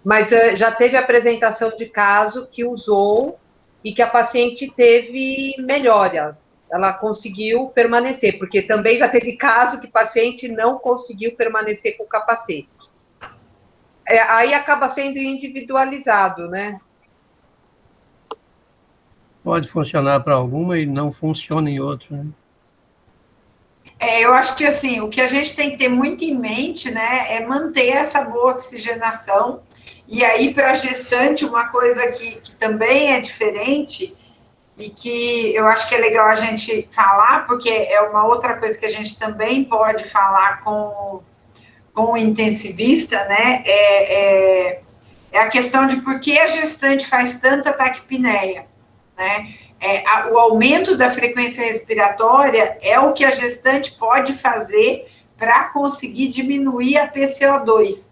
Mas já teve apresentação de caso que usou e que a paciente teve melhoras. Ela conseguiu permanecer, porque também já teve caso que o paciente não conseguiu permanecer com o capacete. Aí acaba sendo individualizado, né? Pode funcionar para alguma e não funciona em outra, né? Eu acho que, assim, o que a gente tem que ter muito em mente, né, é manter essa boa oxigenação. E aí, para a gestante, uma coisa que também é diferente e que eu acho que é legal a gente falar, porque é uma outra coisa que a gente também pode falar com o intensivista, né, é a questão de por que a gestante faz tanta taquipneia, né? O aumento da frequência respiratória é o que a gestante pode fazer para conseguir diminuir a PCO2.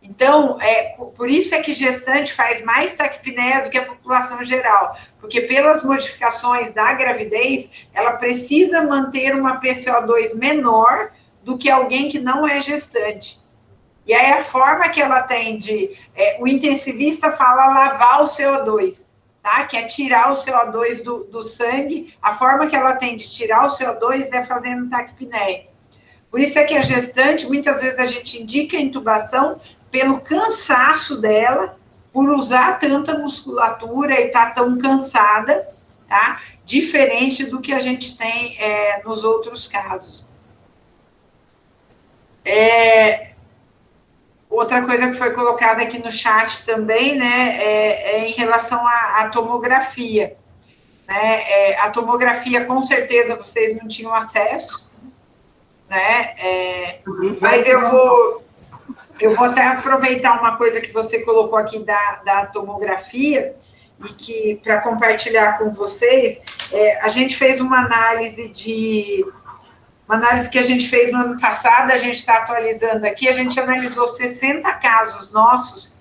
Então, por isso é que gestante faz mais taquipneia do que a população geral, porque pelas modificações da gravidez, ela precisa manter uma PCO2 menor do que alguém que não é gestante. E aí a forma que ela tem o intensivista fala lavar o CO2, tá? Que é tirar o CO2 do sangue. A forma que ela tem de tirar o CO2 é fazendo taquipneia. Por isso é que a gestante, muitas vezes a gente indica a intubação pelo cansaço dela, por usar tanta musculatura e estar tão cansada, tá? Diferente do que a gente tem nos outros casos. Outra coisa que foi colocada aqui no chat também, né, é em relação à tomografia. Né? A tomografia, com certeza, vocês não tinham acesso, né? Mas eu vou até aproveitar uma coisa que você colocou aqui da tomografia, e que, para compartilhar com vocês, a gente fez uma análise que a gente fez no ano passado, a gente está atualizando aqui, a gente analisou 60 casos nossos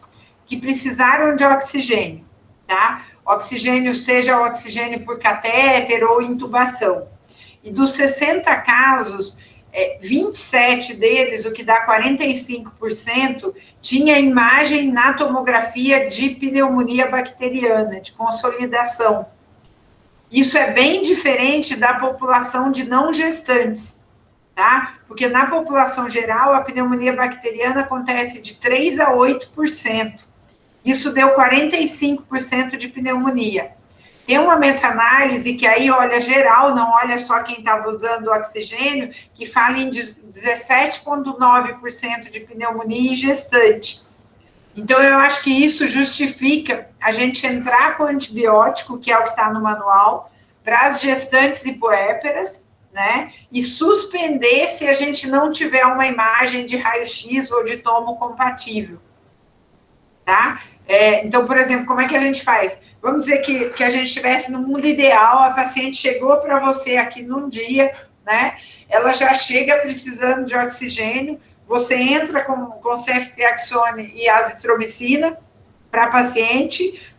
que precisaram de oxigênio, tá? Oxigênio, seja oxigênio por catéter ou intubação. E dos 60 casos, 27 deles, o que dá 45%, tinha imagem na tomografia de pneumonia bacteriana, de consolidação. Isso é bem diferente da população de não gestantes, tá? Porque na população geral, a pneumonia bacteriana acontece de 3% a 8%. isso deu 45% de pneumonia. Tem uma meta-análise que aí olha geral, não olha só quem estava usando o oxigênio, que fala em 17,9% de pneumonia em gestante. Então, eu acho que isso justifica a gente entrar com antibiótico, que é o que está no manual, para as gestantes e puérperas, né? E suspender se a gente não tiver uma imagem de raio-x ou de tomo compatível, tá? Então, por exemplo, como é que a gente faz? Vamos dizer que a gente estivesse no mundo ideal, a paciente chegou para você aqui num dia, né? Ela já chega precisando de oxigênio, você entra com ceftriaxone e azitromicina para a paciente,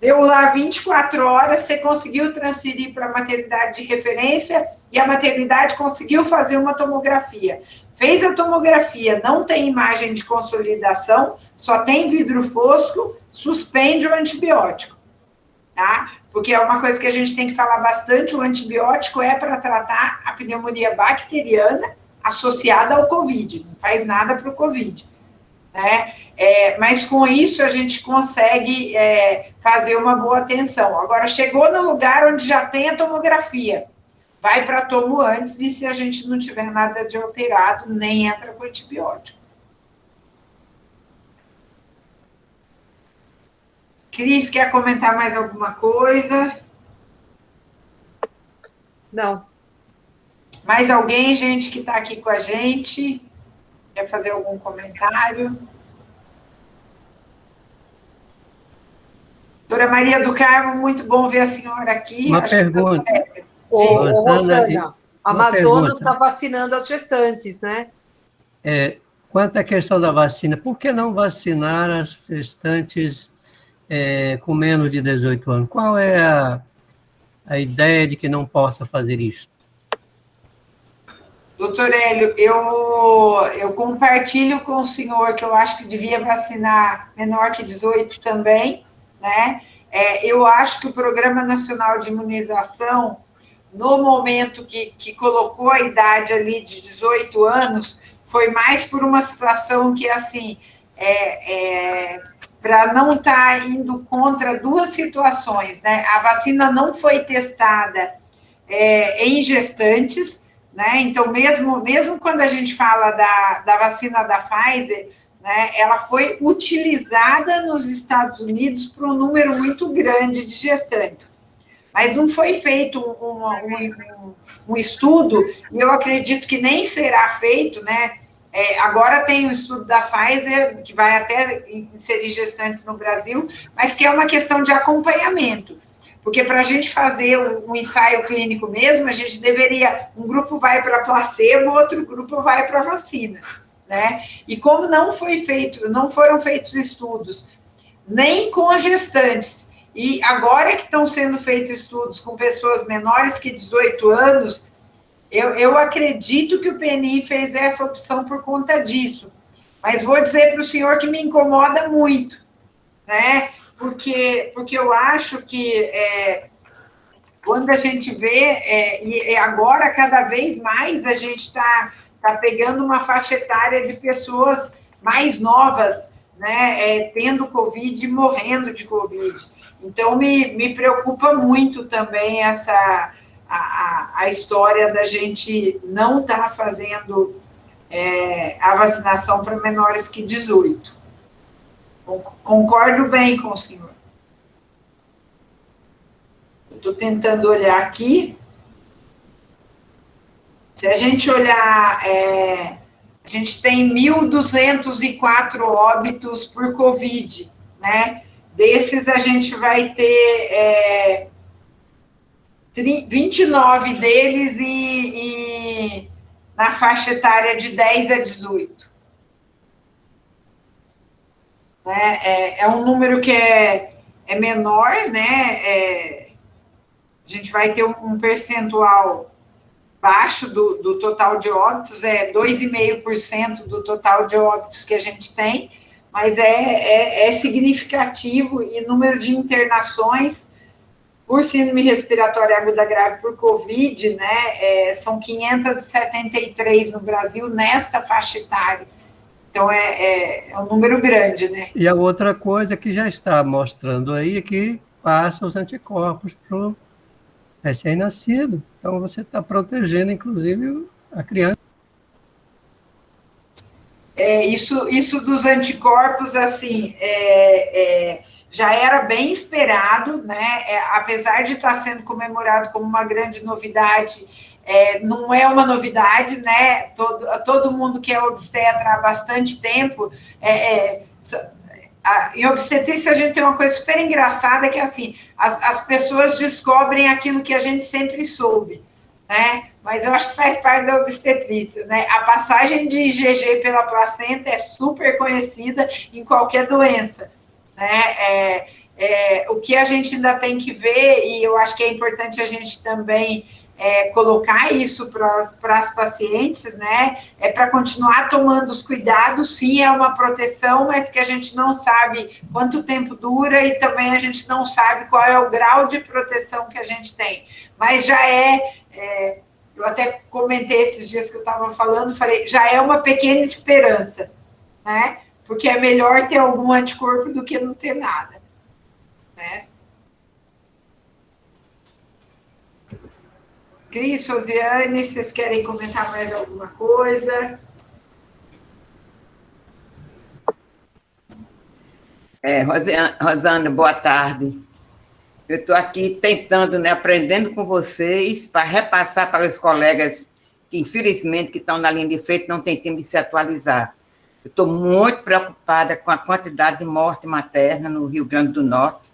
deu lá 24 horas, você conseguiu transferir para a maternidade de referência e a maternidade conseguiu fazer uma tomografia. Fez a tomografia, não tem imagem de consolidação, só tem vidro fosco, suspende o antibiótico, tá? Porque é uma coisa que a gente tem que falar bastante, o antibiótico é para tratar a pneumonia bacteriana associada ao COVID, não faz nada para o COVID, né? Mas com isso a gente consegue fazer uma boa atenção. Agora, chegou no lugar onde já tem a tomografia, vai para tomo antes, e se a gente não tiver nada de alterado, nem entra com antibiótico. Cris, quer comentar mais alguma coisa? Não. Mais alguém, gente, que está aqui com a gente? Quer fazer algum comentário? Doutora Maria do Carmo, muito bom ver a senhora aqui. Uma pergunta. Rosana, a Amazonas está vacinando as gestantes, né? Quanto à questão da vacina, por que não vacinar as gestantes com menos de 18 anos? Qual é a ideia de que não possa fazer isso? Doutor Hélio, eu compartilho com o senhor que eu acho que devia vacinar menor que 18 também, né? Eu acho que o Programa Nacional de Imunização, no momento que colocou a idade ali de 18 anos, foi mais por uma situação que, assim, para não estar indo contra duas situações, né? A vacina não foi testada em gestantes, né? Então, mesmo quando a gente fala da vacina da Pfizer, né, ela foi utilizada nos Estados Unidos para um número muito grande de gestantes. Mas não foi feito um estudo, e eu acredito que nem será feito, né? Agora tem o estudo da Pfizer, que vai até inserir gestantes no Brasil, mas que é uma questão de acompanhamento. Porque para a gente fazer um ensaio clínico mesmo, a gente deveria, um grupo vai para placebo, outro grupo vai para vacina, né? E como não foram feitos estudos nem com gestantes, e agora que estão sendo feitos estudos com pessoas menores que 18 anos, eu acredito que o PNI fez essa opção por conta disso. Mas vou dizer para o senhor que me incomoda muito, né? Porque eu acho que quando a gente vê, e agora cada vez mais a gente está pegando uma faixa etária de pessoas mais novas, né, tendo Covid e morrendo de Covid. Então, me preocupa muito também a história da gente não estar fazendo a vacinação para menores que 18. Concordo bem com o senhor. Estou tentando olhar aqui. Se a gente olhar, a gente tem 1.204 óbitos por Covid, né? Desses, a gente vai ter 29 deles na faixa etária de 10 a 18. É um número que é menor, né? A gente vai ter um percentual baixo do total de óbitos, 2,5% do total de óbitos que a gente tem, mas é significativo, e número de internações por síndrome respiratória aguda grave por Covid, né, são 573 no Brasil, nesta faixa etária. Então, é um número grande, né? E a outra coisa que já está mostrando aí é que passa os anticorpos para o recém-nascido. Então, você está protegendo, inclusive, a criança. Isso dos anticorpos, assim, já era bem esperado, né? Apesar de estar sendo comemorado como uma grande novidade, não é uma novidade, né? Todo mundo que é obstetra há bastante tempo. Em obstetrícia, a gente tem uma coisa super engraçada, que é assim, as pessoas descobrem aquilo que a gente sempre soube, né? Mas eu acho que faz parte da obstetrícia, né? A passagem de IgG pela placenta é super conhecida em qualquer doença, né? O que a gente ainda tem que ver, e eu acho que é importante a gente também colocar isso para as pacientes, né? Para continuar tomando os cuidados, sim, é uma proteção, mas que a gente não sabe quanto tempo dura e também a gente não sabe qual é o grau de proteção que a gente tem. Mas já eu até comentei esses dias que eu estava falando, falei, já é uma pequena esperança, né? Porque é melhor ter algum anticorpo do que não ter nada, né? Cris, Josiane, vocês querem comentar mais alguma coisa? Rosana, boa tarde. Eu estou aqui tentando, né, aprendendo com vocês, para repassar para os colegas que, infelizmente, que estão na linha de frente, não têm tempo de se atualizar. Eu estou muito preocupada com a quantidade de morte materna no Rio Grande do Norte.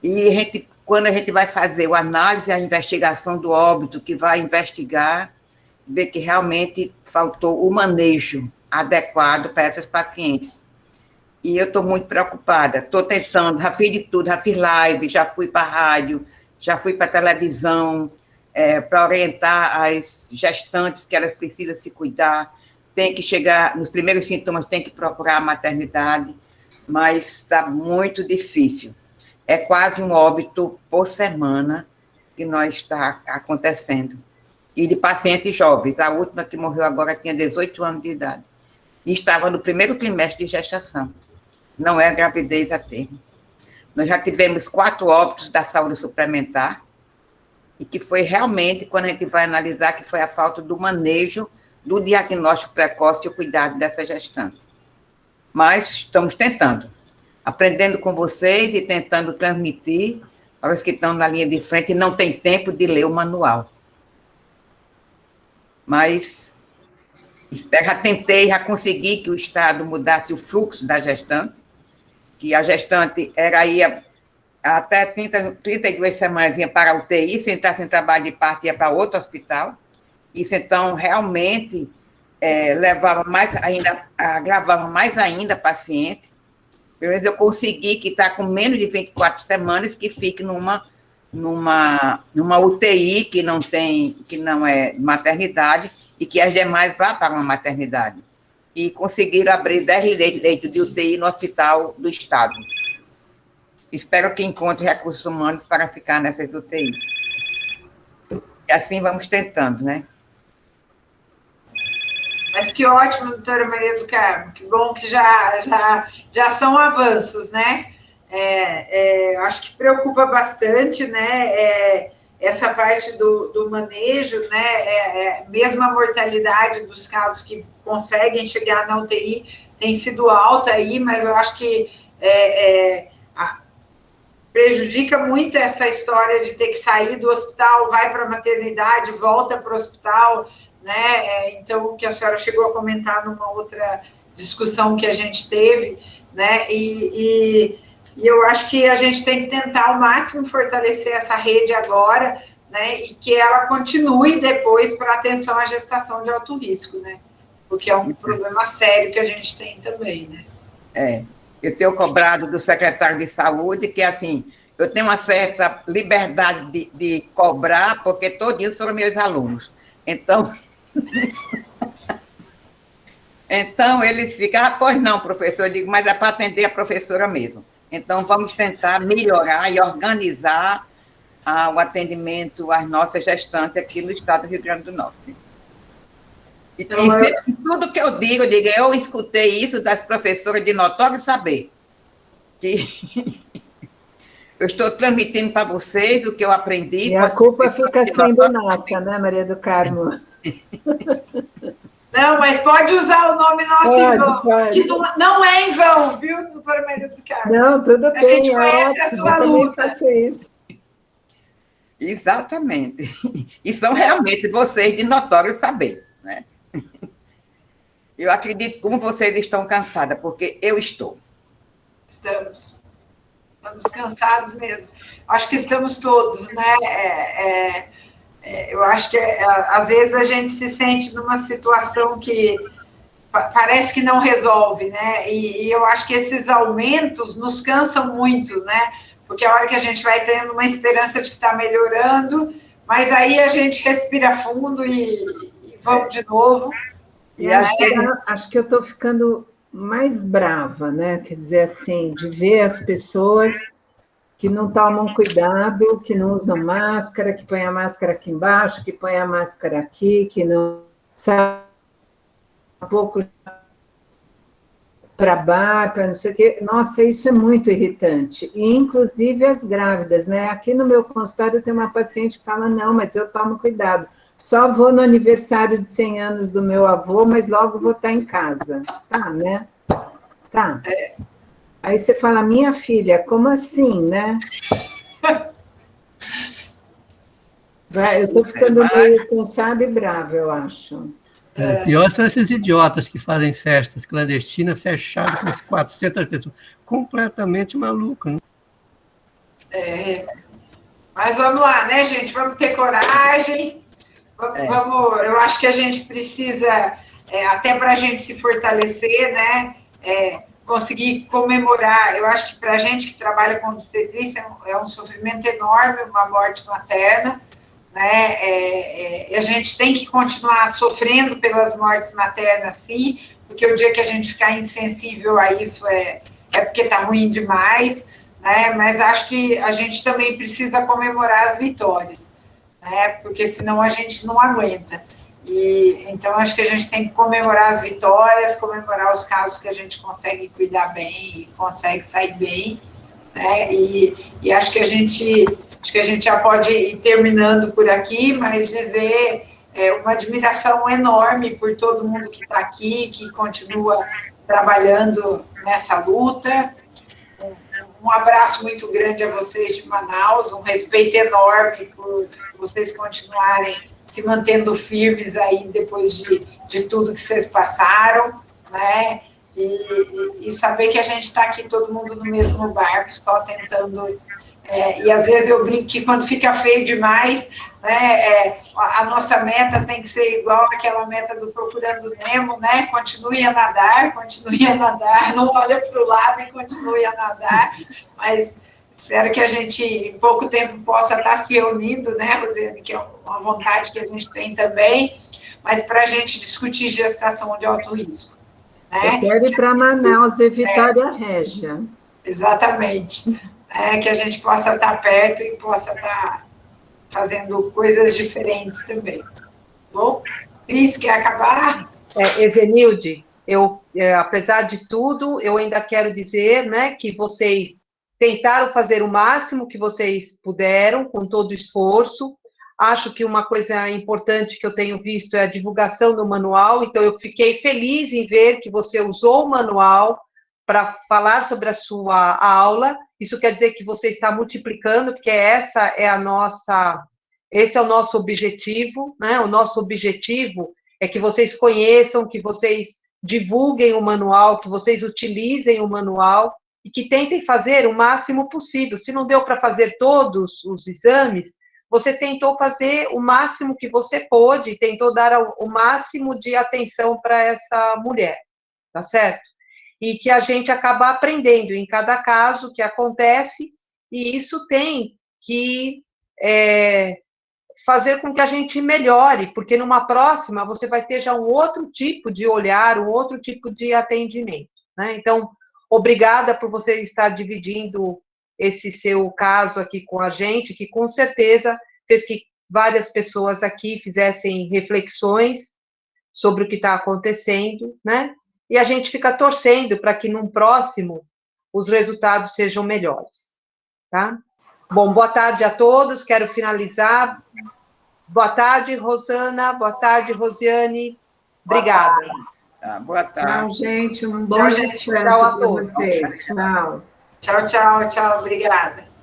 E quando a gente vai fazer a análise, a investigação do óbito, que vai investigar, ver que realmente faltou o manejo adequado para essas pacientes. E eu estou muito preocupada, estou tentando, já fiz de tudo, já fiz live, já fui para a rádio, já fui para a televisão, para orientar as gestantes que elas precisam se cuidar, tem que chegar, nos primeiros sintomas, tem que procurar a maternidade, mas está muito difícil. É quase um óbito por semana que nós está acontecendo. E de pacientes jovens, a última que morreu agora tinha 18 anos de idade, e estava no primeiro trimestre de gestação. Não é gravidez a termo. Nós já tivemos 4 óbitos da saúde suplementar, e que foi realmente, quando a gente vai analisar, que foi a falta do manejo, do diagnóstico precoce e o cuidado dessa gestante. Mas estamos tentando, aprendendo com vocês e tentando transmitir para os que estão na linha de frente e não têm tempo de ler o manual. Mas já tentei, já consegui que o Estado mudasse o fluxo da gestante, que a gestante ia até 32 semanas ia para a UTI, se entrasse em trabalho de parto, ia para outro hospital. Isso, então, realmente agravava mais ainda a paciente. Pelo menos eu consegui que está com menos de 24 semanas, que fique numa UTI que não é maternidade, e que as demais vá para uma maternidade. E conseguiram abrir 10 leitos de UTI no hospital do Estado. Espero que encontre recursos humanos para ficar nessas UTIs. E assim vamos tentando, né? Mas que ótimo, doutora Maria do Carmo, que bom que já são avanços, né? Acho que preocupa bastante, né? Essa parte do manejo, né? Mesmo a mortalidade dos casos que conseguem chegar na UTI tem sido alta aí, mas eu acho que prejudica muito essa história de ter que sair do hospital, vai para a maternidade, volta para o hospital, né? Então, o que a senhora chegou a comentar numa outra discussão que a gente teve, né? E eu acho que a gente tem que tentar ao máximo fortalecer essa rede agora, né? E que ela continue depois para atenção à gestação de alto risco, né? Porque é um problema sério que a gente tem também, né? Eu tenho cobrado do secretário de saúde que, assim, eu tenho uma certa liberdade de cobrar, porque todos foram meus alunos. Então, eles ficam, pois não, professor, eu digo, mas é para atender a professora mesmo. Então, vamos tentar melhorar e organizar o atendimento às nossas gestantes aqui no estado do Rio Grande do Norte. Então, E tudo que eu digo, eu escutei isso das professoras de notório saber. Que eu estou transmitindo para vocês o que eu aprendi E com a as culpa professoras fica de sendo notório nossa, saber. né, Maria do Carmo? não, mas pode usar o nome nosso em Pode, vão, que pode. não é em vão, viu, doutora Maria do Carmo? Não, tudo A gente bem, é conhece a ótimo, eu sua também luta. faço isso. Exatamente. E são realmente vocês de notório saber, né? Eu acredito como vocês estão cansadas, porque eu estou. Estamos cansados mesmo. Acho que estamos todos, né? Eu acho que às vezes a gente se sente numa situação que parece que não resolve, né? E eu acho que esses aumentos nos cansam muito, né? Porque a hora que a gente vai tendo uma esperança de que está melhorando, mas aí a gente respira fundo e vamos de novo. E às vezes, Acho que eu estou ficando mais brava, né? Quer dizer, assim, de ver as pessoas que não tomam cuidado, que não usam máscara, que põem a máscara aqui embaixo, que põem a máscara aqui, que não sabe um pouco para bar, para não sei o quê. Nossa, isso é muito irritante. E, inclusive, as grávidas, né? Aqui no meu consultório tem uma paciente que fala, não, mas eu tomo cuidado. Só vou no aniversário de 100 anos do meu avô, mas logo vou estar em casa. Tá, né? Tá. Aí você fala, minha filha, como assim, né? Eu estou ficando meio, quem sabe, brava, eu acho. Pior são esses idiotas que fazem festas clandestinas fechadas com 400 pessoas. Completamente maluco, né? Mas vamos lá, né, gente? Vamos ter coragem. Vamos, eu acho que a gente precisa, até para a gente se fortalecer, né? Conseguir comemorar. Eu acho que para a gente que trabalha com obstetrícia é um sofrimento enorme, uma morte materna, né? A gente tem que continuar sofrendo pelas mortes maternas, sim, porque o dia que a gente ficar insensível a isso é porque está ruim demais, né? Mas acho que a gente também precisa comemorar as vitórias, né? Porque senão a gente não aguenta. Então, acho que a gente tem que comemorar as vitórias, comemorar os casos que a gente consegue cuidar bem e consegue sair bem, né? E acho que a gente já pode ir terminando por aqui, mas dizer uma admiração enorme por todo mundo que está aqui, que continua trabalhando nessa luta. Um abraço muito grande a vocês de Manaus, um respeito enorme por vocês continuarem se mantendo firmes aí depois de tudo que vocês passaram, né? E saber que a gente está aqui todo mundo no mesmo barco, só tentando. E às vezes eu brinco que quando fica feio demais, né, a nossa meta tem que ser igual àquela meta do Procurando Nemo, né? Continue a nadar, não olha para o lado e continue a nadar, mas espero que a gente, em pouco tempo, possa estar se reunindo, né, Rosiane, que é uma vontade que a gente tem também, mas para a gente discutir gestação de alto risco. Né? Eu quero ir para Manaus ver Vitória Régia. Exatamente. Que a gente possa estar perto e possa estar fazendo coisas diferentes também. Bom, Cris, quer acabar? Ezenilde, apesar de tudo, eu ainda quero dizer, né, que vocês tentaram fazer o máximo que vocês puderam, com todo o esforço. Acho que uma coisa importante que eu tenho visto é a divulgação do manual, então eu fiquei feliz em ver que você usou o manual para falar sobre a sua aula. Isso quer dizer que você está multiplicando, porque esse é o nosso objetivo, né? O nosso objetivo é que vocês conheçam, que vocês divulguem o manual, que vocês utilizem o manual e que tentem fazer o máximo possível. Se não deu para fazer todos os exames, você tentou fazer o máximo que você pôde, tentou dar o máximo de atenção para essa mulher, tá certo? E que a gente acaba aprendendo em cada caso que acontece, e isso tem que fazer com que a gente melhore, porque numa próxima você vai ter já um outro tipo de olhar, um outro tipo de atendimento, né? Então, obrigada por você estar dividindo esse seu caso aqui com a gente, que com certeza fez que várias pessoas aqui fizessem reflexões sobre o que está acontecendo, né? E a gente fica torcendo para que num próximo os resultados sejam melhores, tá? Bom, boa tarde a todos, quero finalizar. Boa tarde, Rosana, boa tarde, Rosiane. Obrigada. Boa tarde. Tchau, gente. Um bom Tchau, gente. descanso Tchau a para todos. vocês. Tchau. Tchau, tchau, tchau. Obrigada.